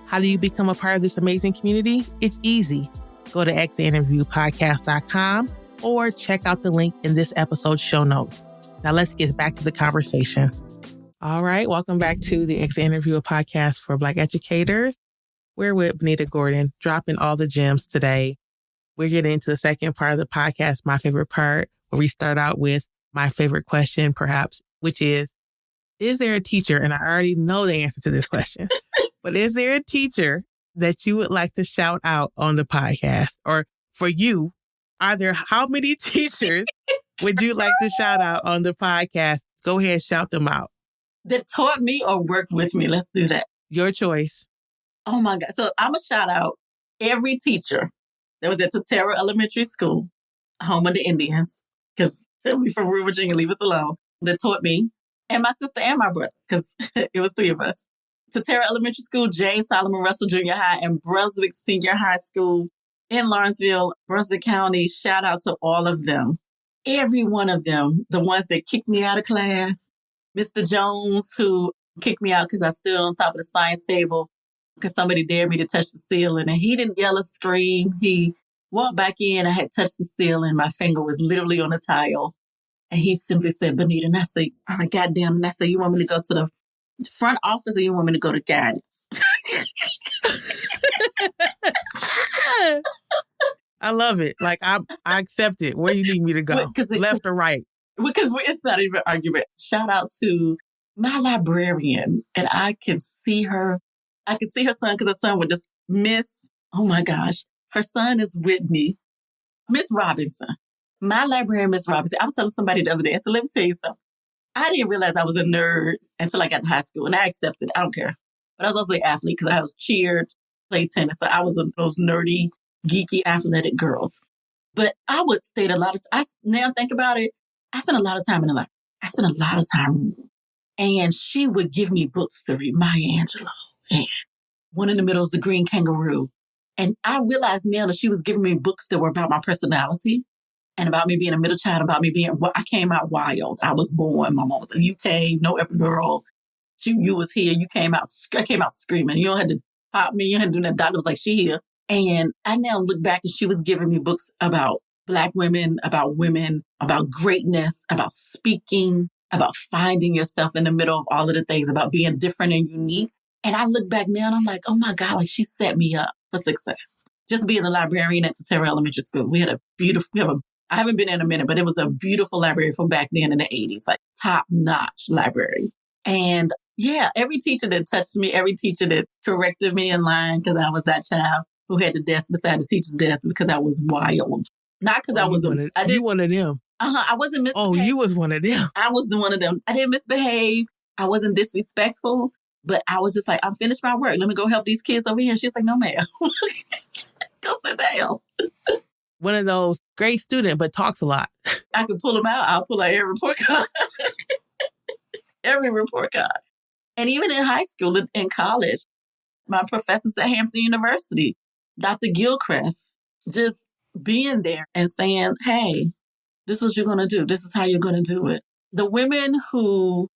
How do you become a part of this amazing community? It's easy. Go to exitinterviewpodcast.com or check out the link in this episode's show notes. Now let's get back to the conversation. All right, welcome back to the Exit Interview, podcast for Black educators. We're with Benita Gordon, dropping all the gems today. We're getting into the second part of the podcast, my favorite part, where we start out with my favorite question, perhaps, which is there a teacher, and I already know the answer to this question, but is there a teacher that you would like to shout out on the podcast? Or for you, how many teachers would you like to shout out on the podcast? Go ahead, shout them out. That taught me or worked with me. Let's do that. Your choice. Oh my God. So I'm going to shout out every teacher that was at Tatera Elementary School, home of the Indians, because we from rural Virginia, leave us alone, that taught me, and my sister and my brother, because it was 3 of us. Tatera Elementary School, James Solomon Russell Junior High, and Brunswick Senior High School in Lawrenceville, Brunswick County. Shout out to all of them. Every one of them, the ones that kicked me out of class. Mr. Jones, who kicked me out because I stood on top of the science table because somebody dared me to touch the ceiling. And he didn't yell or scream. He walked back in. I had touched the ceiling. My finger was literally on the tile. And he simply said, Benita, and I said, oh my goddamn. And I said, you want me to go to the front office or you want me to go to guidance? I love it. Like, I accept it. Where you need me to go? Left or right? Because it's not even an argument. Shout out to my librarian. And I can see her. I can see her son because her son would just oh my gosh. Her son is Whitney. Miss Robinson. My librarian, Miss Robinson. I was telling somebody the other day. So let me tell you something. I didn't realize I was a nerd until I got to high school. And I accepted. I don't care. But I was also an athlete because I was cheered, played tennis. So I was those nerdy, geeky, athletic girls. But I would stay a lot of time. Now think about it. I spent a lot of time in the library. I spent a lot of time. And she would give me books to read. Maya Angelou. And one in the middle is The Green Kangaroo. And I realized now that she was giving me books that were about my personality and about me being a middle child, about me being, I came out wild. I was born. My mom was like, you came, no epidural. You was here. I came out screaming. You don't have to pop me. You don't have to do that. Doctor was like, she here. And I now look back and she was giving me books about Black women, about greatness, about speaking, about finding yourself in the middle of all of the things, about being different and unique. And I look back now and I'm like, oh my God, like she set me up for success. Just being a librarian at Terra Elementary School. I haven't been in a minute, but it was a beautiful library from back then in the 80s, like top notch library. And yeah, every teacher that touched me, every teacher that corrected me in line, because I was that child who had the desk beside the teacher's desk because I was wild. Not because you one of them. I wasn't misbehaving. Oh, you was one of them. I was one of them. I didn't misbehave. I wasn't disrespectful, but I was just like, I'm finished my work. Let me go help these kids over here. And she's like, no, ma'am. Go sit down. One of those great student, but talks a lot. I can pull them out. I'll pull out every report card. Every report card. And even in high school and college, my professors at Hampton University, Dr. Gilchrist, just being there and saying, hey, this is what you're going to do. This is how you're going to do it. The women who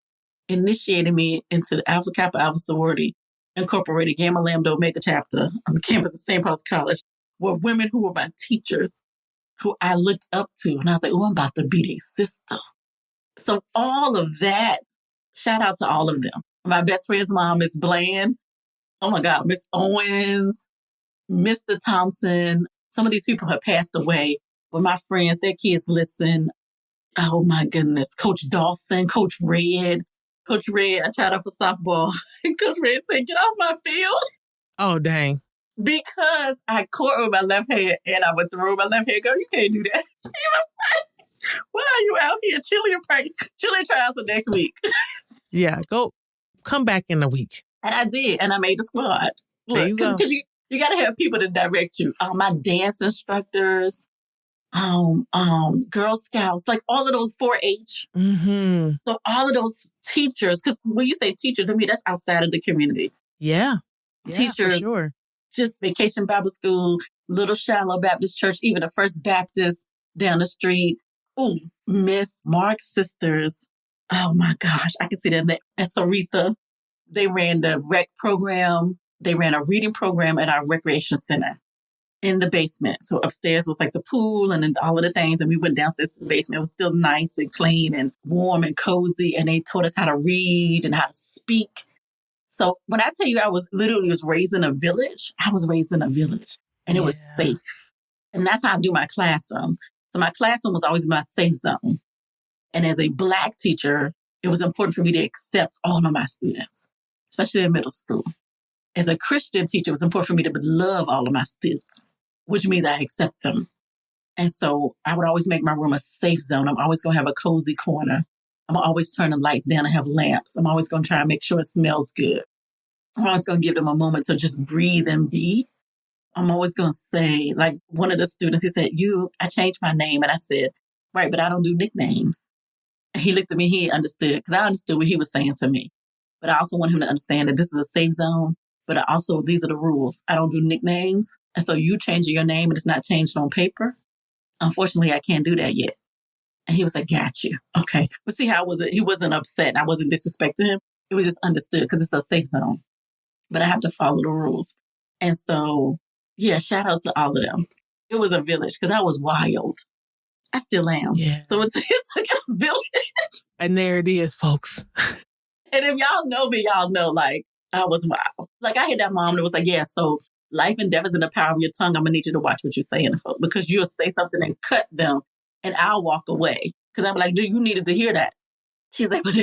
initiated me into the Alpha Kappa Alpha Sorority Incorporated Gamma Lambda Omega chapter on the campus of St. Paul's College were women who were my teachers, who I looked up to. And I was like, oh, I'm about to be their sister. So all of that, shout out to all of them. My best friend's mom, Miss Bland. Oh my God, Miss Owens, Mr. Thompson. Some of these people have passed away, but my friends, their kids listen. Oh my goodness. Coach Dawson, Coach Red. Coach Red, I tried out for softball. And Coach Red said, get off my field. Oh, dang. Because I caught with my left hand and I would throw my left hand. Go, you can't do that. She was like, why are you out here chilling trials the next week? Yeah, come back in a week. And I did. And I made the squad. Look, because you got to have people to direct you. My dance instructors, Girl Scouts, like all of those 4-H. Mm-hmm. So all of those teachers, because when you say teacher, to me, that's outside of the community. Yeah. Teachers, for sure. Just Vacation Bible School, Little Shallow Baptist Church, even the First Baptist down the street. Oh, Miss Mark's sisters. Oh my gosh, I can see that. And Saritha, they ran the rec program. They ran a reading program at our recreation center in the basement. So upstairs was like the pool and then all of the things. And we went downstairs to the basement. It was still nice and clean and warm and cozy. And they taught us how to read and how to speak. So when I tell you I was raised in a village, I was raised in a village and it was safe. And that's how I do my classroom. So my classroom was always my safe zone. And as a Black teacher, it was important for me to accept all of my students, especially in middle school. As a Christian teacher, it was important for me to love all of my students, which means I accept them. And so I would always make my room a safe zone. I'm always going to have a cozy corner. I'm always turn the lights down and have lamps. I'm always going to try and make sure it smells good. I'm always going to give them a moment to just breathe and be. I'm always going to say, like one of the students, he said, I changed my name. And I said, right, but I don't do nicknames. And he looked at me, he understood, because I understood what he was saying to me. But I also want him to understand that this is a safe zone. But these are the rules. I don't do nicknames. And so you changing your name and it's not changed on paper. Unfortunately, I can't do that yet. And he was like, got you. Okay. But see how he wasn't upset. I wasn't disrespecting him. It was just understood because it's a safe zone. But I have to follow the rules. And so, yeah, shout out to all of them. It was a village because I was wild. I still am. Yeah. So it took a village. And there it is, folks. And if y'all know me, y'all know, like, I was wild. Like, I had that mom that was like, yeah, so life and death is in the power of your tongue. I'm going to need you to watch what you're saying to folks because you'll say something and cut them and I'll walk away. Because I'm like, dude, you needed to hear that. She's like, but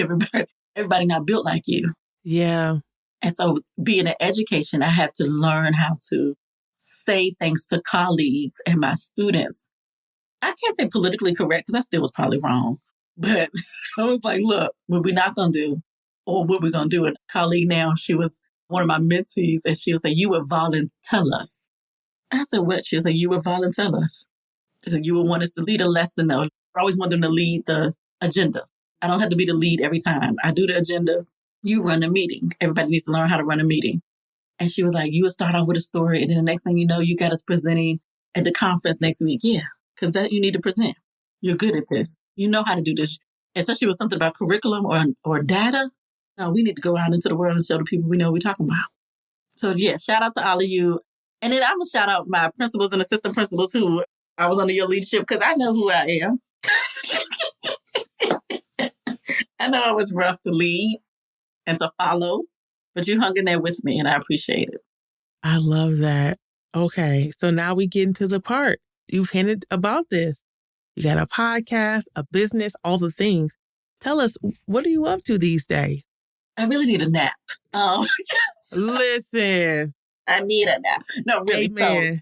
everybody not built like you. Yeah. And so being in education, I have to learn how to say things to colleagues and my students. I can't say politically correct because I still was probably wrong. But I was like, look, what we're not going to do or what we're going to do. And a colleague now, she was one of my mentees and she would say, you would volunteer us. I said, what? She was like, you would volunteer us. She said, you would want us to lead a lesson though. I always want them to lead the agenda. I don't have to be the lead every time. I do the agenda. You run a meeting. Everybody needs to learn how to run a meeting. And she was like, you would start out with a story. And then the next thing you know, you got us presenting at the conference next week. Yeah, because that you need to present. You're good at this. You know how to do this, especially with something about curriculum or data. No, we need to go out into the world and show the people we know what we're talking about. So yeah, shout out to all of you. And then I'm going to shout out my principals and assistant principals who I was under your leadership because I know who I am. I know it was rough to lead and to follow. but you hung in there with me and I appreciate it. I love that. Okay. So now we get into the part. You've hinted about this. You got a podcast, a business, all the things. Tell us, what are you up to these days? I really need a nap. Listen. I need a nap. No, really. Amen. So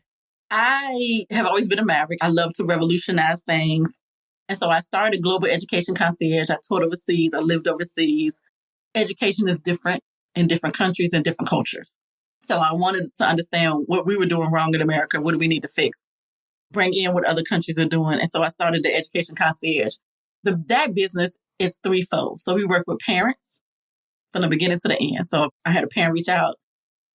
I have always been a maverick. I love to revolutionize things. And so I started Global Education Concierge. I taught overseas. I lived overseas. Education is different in different countries and different cultures. So I wanted to understand what we were doing wrong in America. What do we need to fix? Bring in what other countries are doing. And so I started the Education Concierge. That business is threefold. So we work with parents from the beginning to the end. So I had a parent reach out.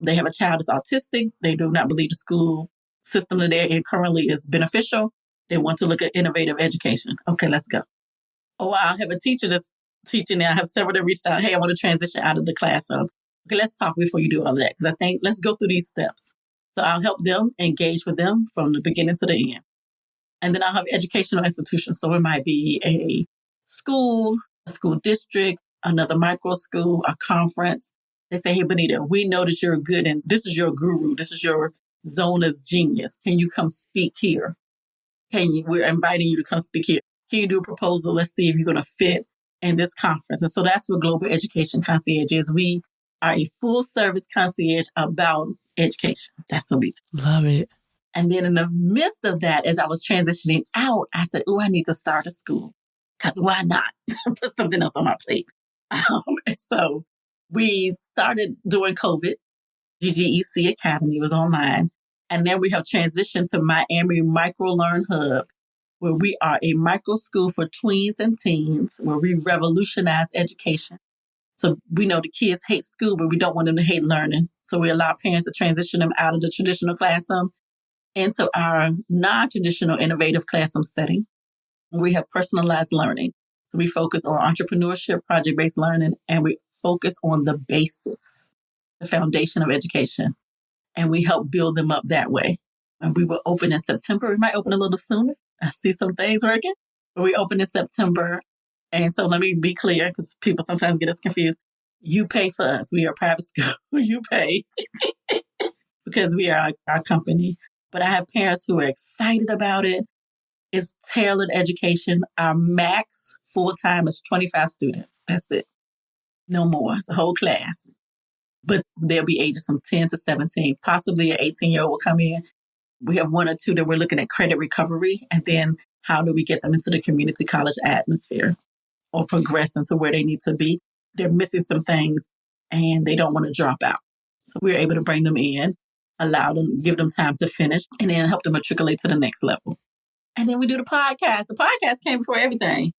They have a child that's autistic. They do not believe the school system that they're in currently is beneficial. They want to look at innovative education. Okay, let's go. Oh, I have a teacher that's teaching now. I have several that reached out. Hey, I want to transition out of the classroom. Okay, let's talk before you do all of that. Because I think let's go through these steps. So I'll help them engage with them from the beginning to the end. And then I'll have educational institutions. So it might be a school district, another micro school, a conference. They say, hey, Benita, we know that you're good and this is your guru. This is your zone as genius. Can you come speak here? We're inviting you to come speak here. Can you do a proposal? Let's see if you're going to fit in this conference. And so that's what Global Education Concierge is. We are a full service concierge about education. That's what we do. Love it. And then in the midst of that, as I was transitioning out, I said, I need to start a school. Because why not? Put something else on my plate. And so we started during COVID. GGEC Academy was online. And then we have transitioned to Miami Micro Learn Hub, where we are a micro school for tweens and teens, where we revolutionize education. So we know the kids hate school, but we don't want them to hate learning. So we allow parents to transition them out of the traditional classroom into our non-traditional innovative classroom setting. We have personalized learning. So we focus on entrepreneurship, project-based learning, and we focus on the basics, the foundation of education. And we help build them up that way. And we will open in September. We might open a little sooner. I see some things working, but we open in September. And so let me be clear, because people sometimes get us confused. You pay for us. We are a private school. You pay because we are our company. But I have parents who are excited about it. It's tailored education. Our max full-time is 25 students. That's it. No more. It's a whole class. But they'll be ages from 10 to 17. Possibly an 18-year-old will come in. We have one or two that we're looking at credit recovery. And then how do we get them into the community college atmosphere or progress into where they need to be? They're missing some things and they don't want to drop out. So we're able to bring them in, allow them, give them time to finish, and then help them matriculate to the next level. And then we do the podcast. The podcast came before everything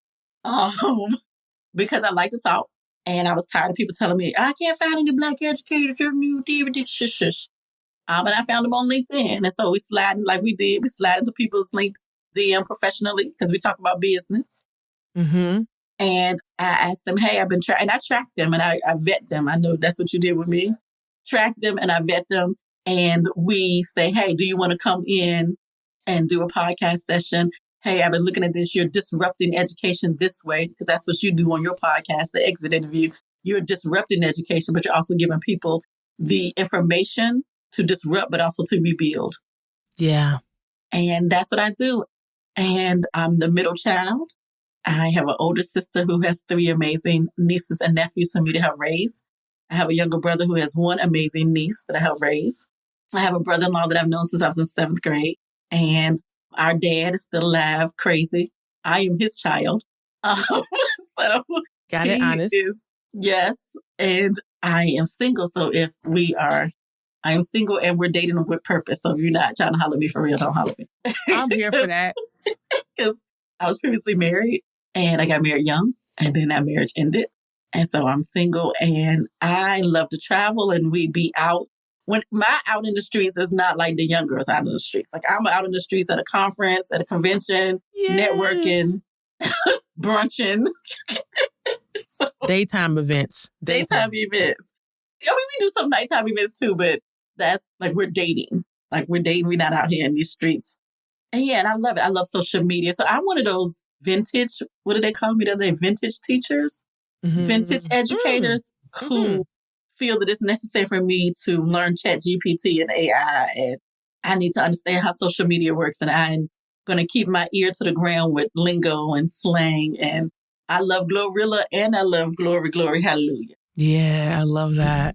because I like to talk. And I was tired of people telling me, I can't find any Black educators. You're new, DVD, shush, shush. And I found them on LinkedIn. And so we slide, like we did, we slide into people's LinkedIn DM professionally because we talk about business. Mm-hmm. And I asked them, hey, I've been and I track them and I vet them. I know that's what you did with me. Track them and I vet them. And we say, hey, do you want to come in and do a podcast session? Hey, I've been looking at this. You're disrupting education this way, because that's what you do on your podcast, the exit interview. You're disrupting education, but you're also giving people the information to disrupt, but also to rebuild. Yeah. And that's what I do. And I'm the middle child. I have an older sister who has 3 amazing nieces and nephews for me to help raise. I have a younger brother who has 1 amazing niece that I help raise. I have a brother-in-law that I've known since I was in 7th grade. And our dad is still alive, crazy. I am his child. So got it, honest. Yes. And I am single. So I am single and we're dating with purpose. So if you're not trying to holler at me for real, don't holler at me. I'm here for that. Because I was previously married and I got married young and then that marriage ended. And so I'm single and I love to travel and we'd be out. When my out in the streets is not like the young girls out in the streets. Like I'm out in the streets at a conference, at a convention, networking, brunching. So, daytime events. Daytime events. I mean, we do some nighttime events too, but that's like we're dating. Like we're dating. We're not out here in these streets. And yeah, and I love it. I love social media. So I'm one of those vintage, what do they call me the other day? Vintage teachers, vintage educators who feel that it's necessary for me to learn ChatGPT and AI, and I need to understand how social media works, and I'm going to keep my ear to the ground with lingo and slang. And I love Glorilla and I love Glory, Glory, Hallelujah. Yeah, I love that.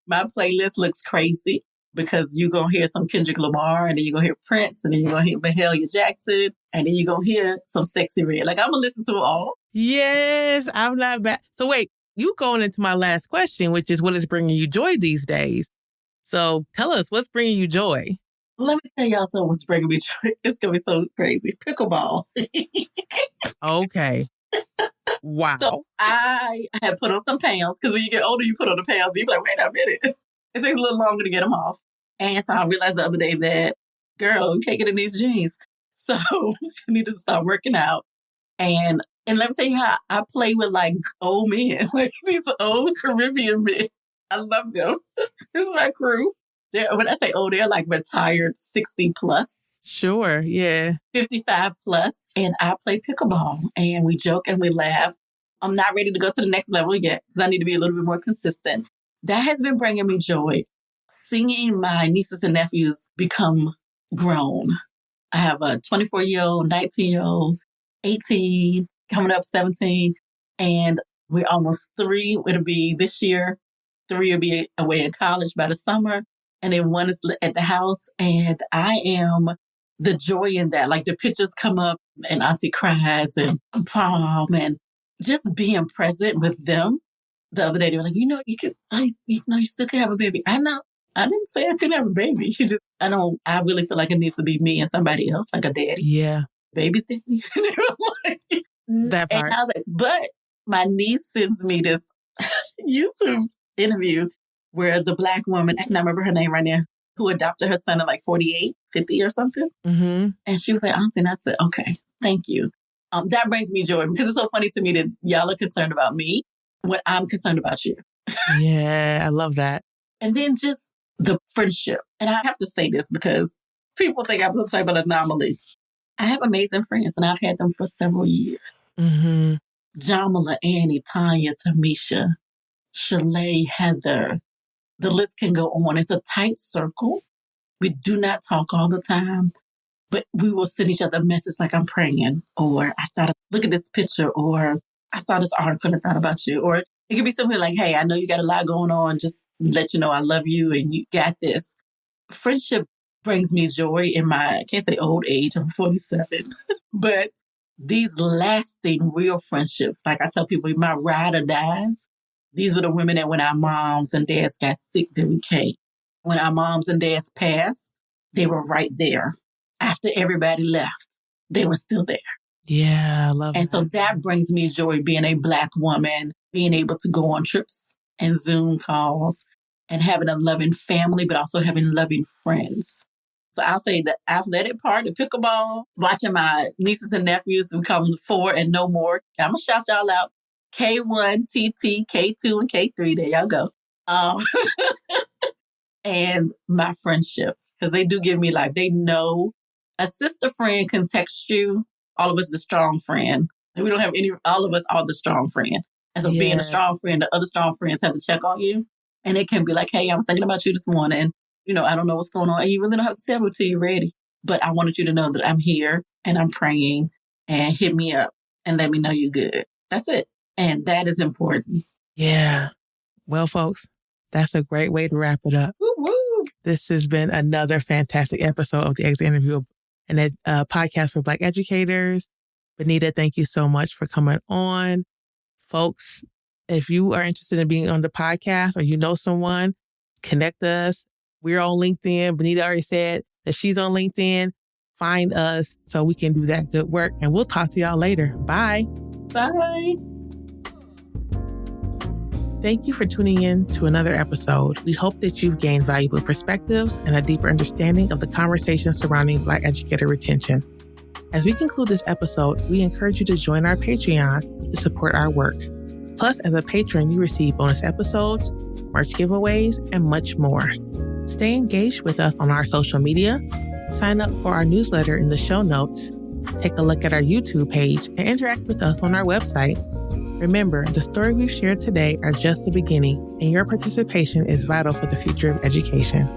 My playlist looks crazy because you're going to hear some Kendrick Lamar, and then you're going to hear Prince, and then you're going to hear Mahalia Jackson, and then you're going to hear some Sexy Red. Like, I'm going to listen to it all. Yes, I'm not bad. So wait, you going into my last question, which is what is bringing you joy these days? So tell us, what's bringing you joy? Let me tell y'all something what's bringing me joy. It's going to be so crazy. Pickleball. Okay. Wow. So I had put on some pounds, because when you get older, you put on the pounds. You be like, wait a minute. It takes a little longer to get them off. And so I realized the other day that, girl, you can't get in these jeans. So I need to start working out. And let me tell you how I play with like old men, like these old Caribbean men. I love them. This is my crew. When I say old, they're like retired 60 plus. Sure, yeah. 55 plus. And I play pickleball, and we joke and we laugh. I'm not ready to go to the next level yet because I need to be a little bit more consistent. That has been bringing me joy. Seeing my nieces and nephews become grown. I have a 24-year-old, 19-year-old, 18, coming up 17, and we're almost 3. It'll be this year. 3 will be away in college by the summer, and then 1 is at the house. And I am the joy in that. Like, the pictures come up, and Auntie cries, and prom, and just being present with them. The other day, they were like, you still can have a baby. I know. I didn't say I couldn't have a baby. I really feel like it needs to be me and somebody else, like a daddy. Yeah. Baby's daddy. That part. And I was like, but my niece sends me this YouTube interview where the Black woman, I can't remember her name right now, who adopted her son at like 48, 50 or something. Mm-hmm. And she was like, Auntie, and I said, okay, thank you. That brings me joy because it's so funny to me that y'all are concerned about me when I'm concerned about you. Yeah, I love that. And then just the friendship. And I have to say this because people think I'm a playable anomaly. I have amazing friends, and I've had them for several years. Mm-hmm. Jamila, Annie, Tanya, Tamisha, Shalay, Heather. The list can go on. It's a tight circle. We do not talk all the time, but we will send each other a message like, I'm praying, or I thought, look at this picture, or I saw this article and thought about you. Or it could be something like, hey, I know you got a lot going on. Just let you know I love you and you got this. Friendship brings me joy in my, I can't say old age, I'm 47, but these lasting real friendships. Like I tell people, my ride or dies. These were the women that when our moms and dads got sick, then we came. When our moms and dads passed, they were right there. After everybody left, they were still there. Yeah, I love that. And so that brings me joy, being a Black woman, being able to go on trips and Zoom calls and having a loving family, but also having loving friends. So I'll say the athletic part, the pickleball, watching my nieces and nephews become 4 and no more. I'm going to shout y'all out. K1, TT, K2, and K3. There y'all go. And my friendships, because they do give me life. They know a sister friend can text you. All of us the strong friend. And we don't have any, all of us are the strong friend. And so being a strong friend, the other strong friends have to check on you. And it can be like, hey, I was thinking about you this morning. I don't know what's going on. And you really don't have to tell me till you're ready. But I wanted you to know that I'm here and I'm praying, and hit me up and let me know you're good. That's it. And that is important. Yeah. Well, folks, that's a great way to wrap it up. Woo, woo. This has been another fantastic episode of the Exit Interview, a podcast for Black educators. Benita, thank you so much for coming on. Folks, if you are interested in being on the podcast or you know someone, connect us. We're on LinkedIn. Benita already said that she's on LinkedIn. Find us so we can do that good work. And we'll talk to y'all later. Bye. Bye. Thank you for tuning in to another episode. We hope that you've gained valuable perspectives and a deeper understanding of the conversation surrounding Black educator retention. As we conclude this episode, we encourage you to join our Patreon to support our work. Plus, as a patron, you receive bonus episodes, merch giveaways, and much more. Stay engaged with us on our social media, sign up for our newsletter in the show notes, take a look at our YouTube page, and interact with us on our website. Remember, the stories we've shared today are just the beginning, and your participation is vital for the future of education.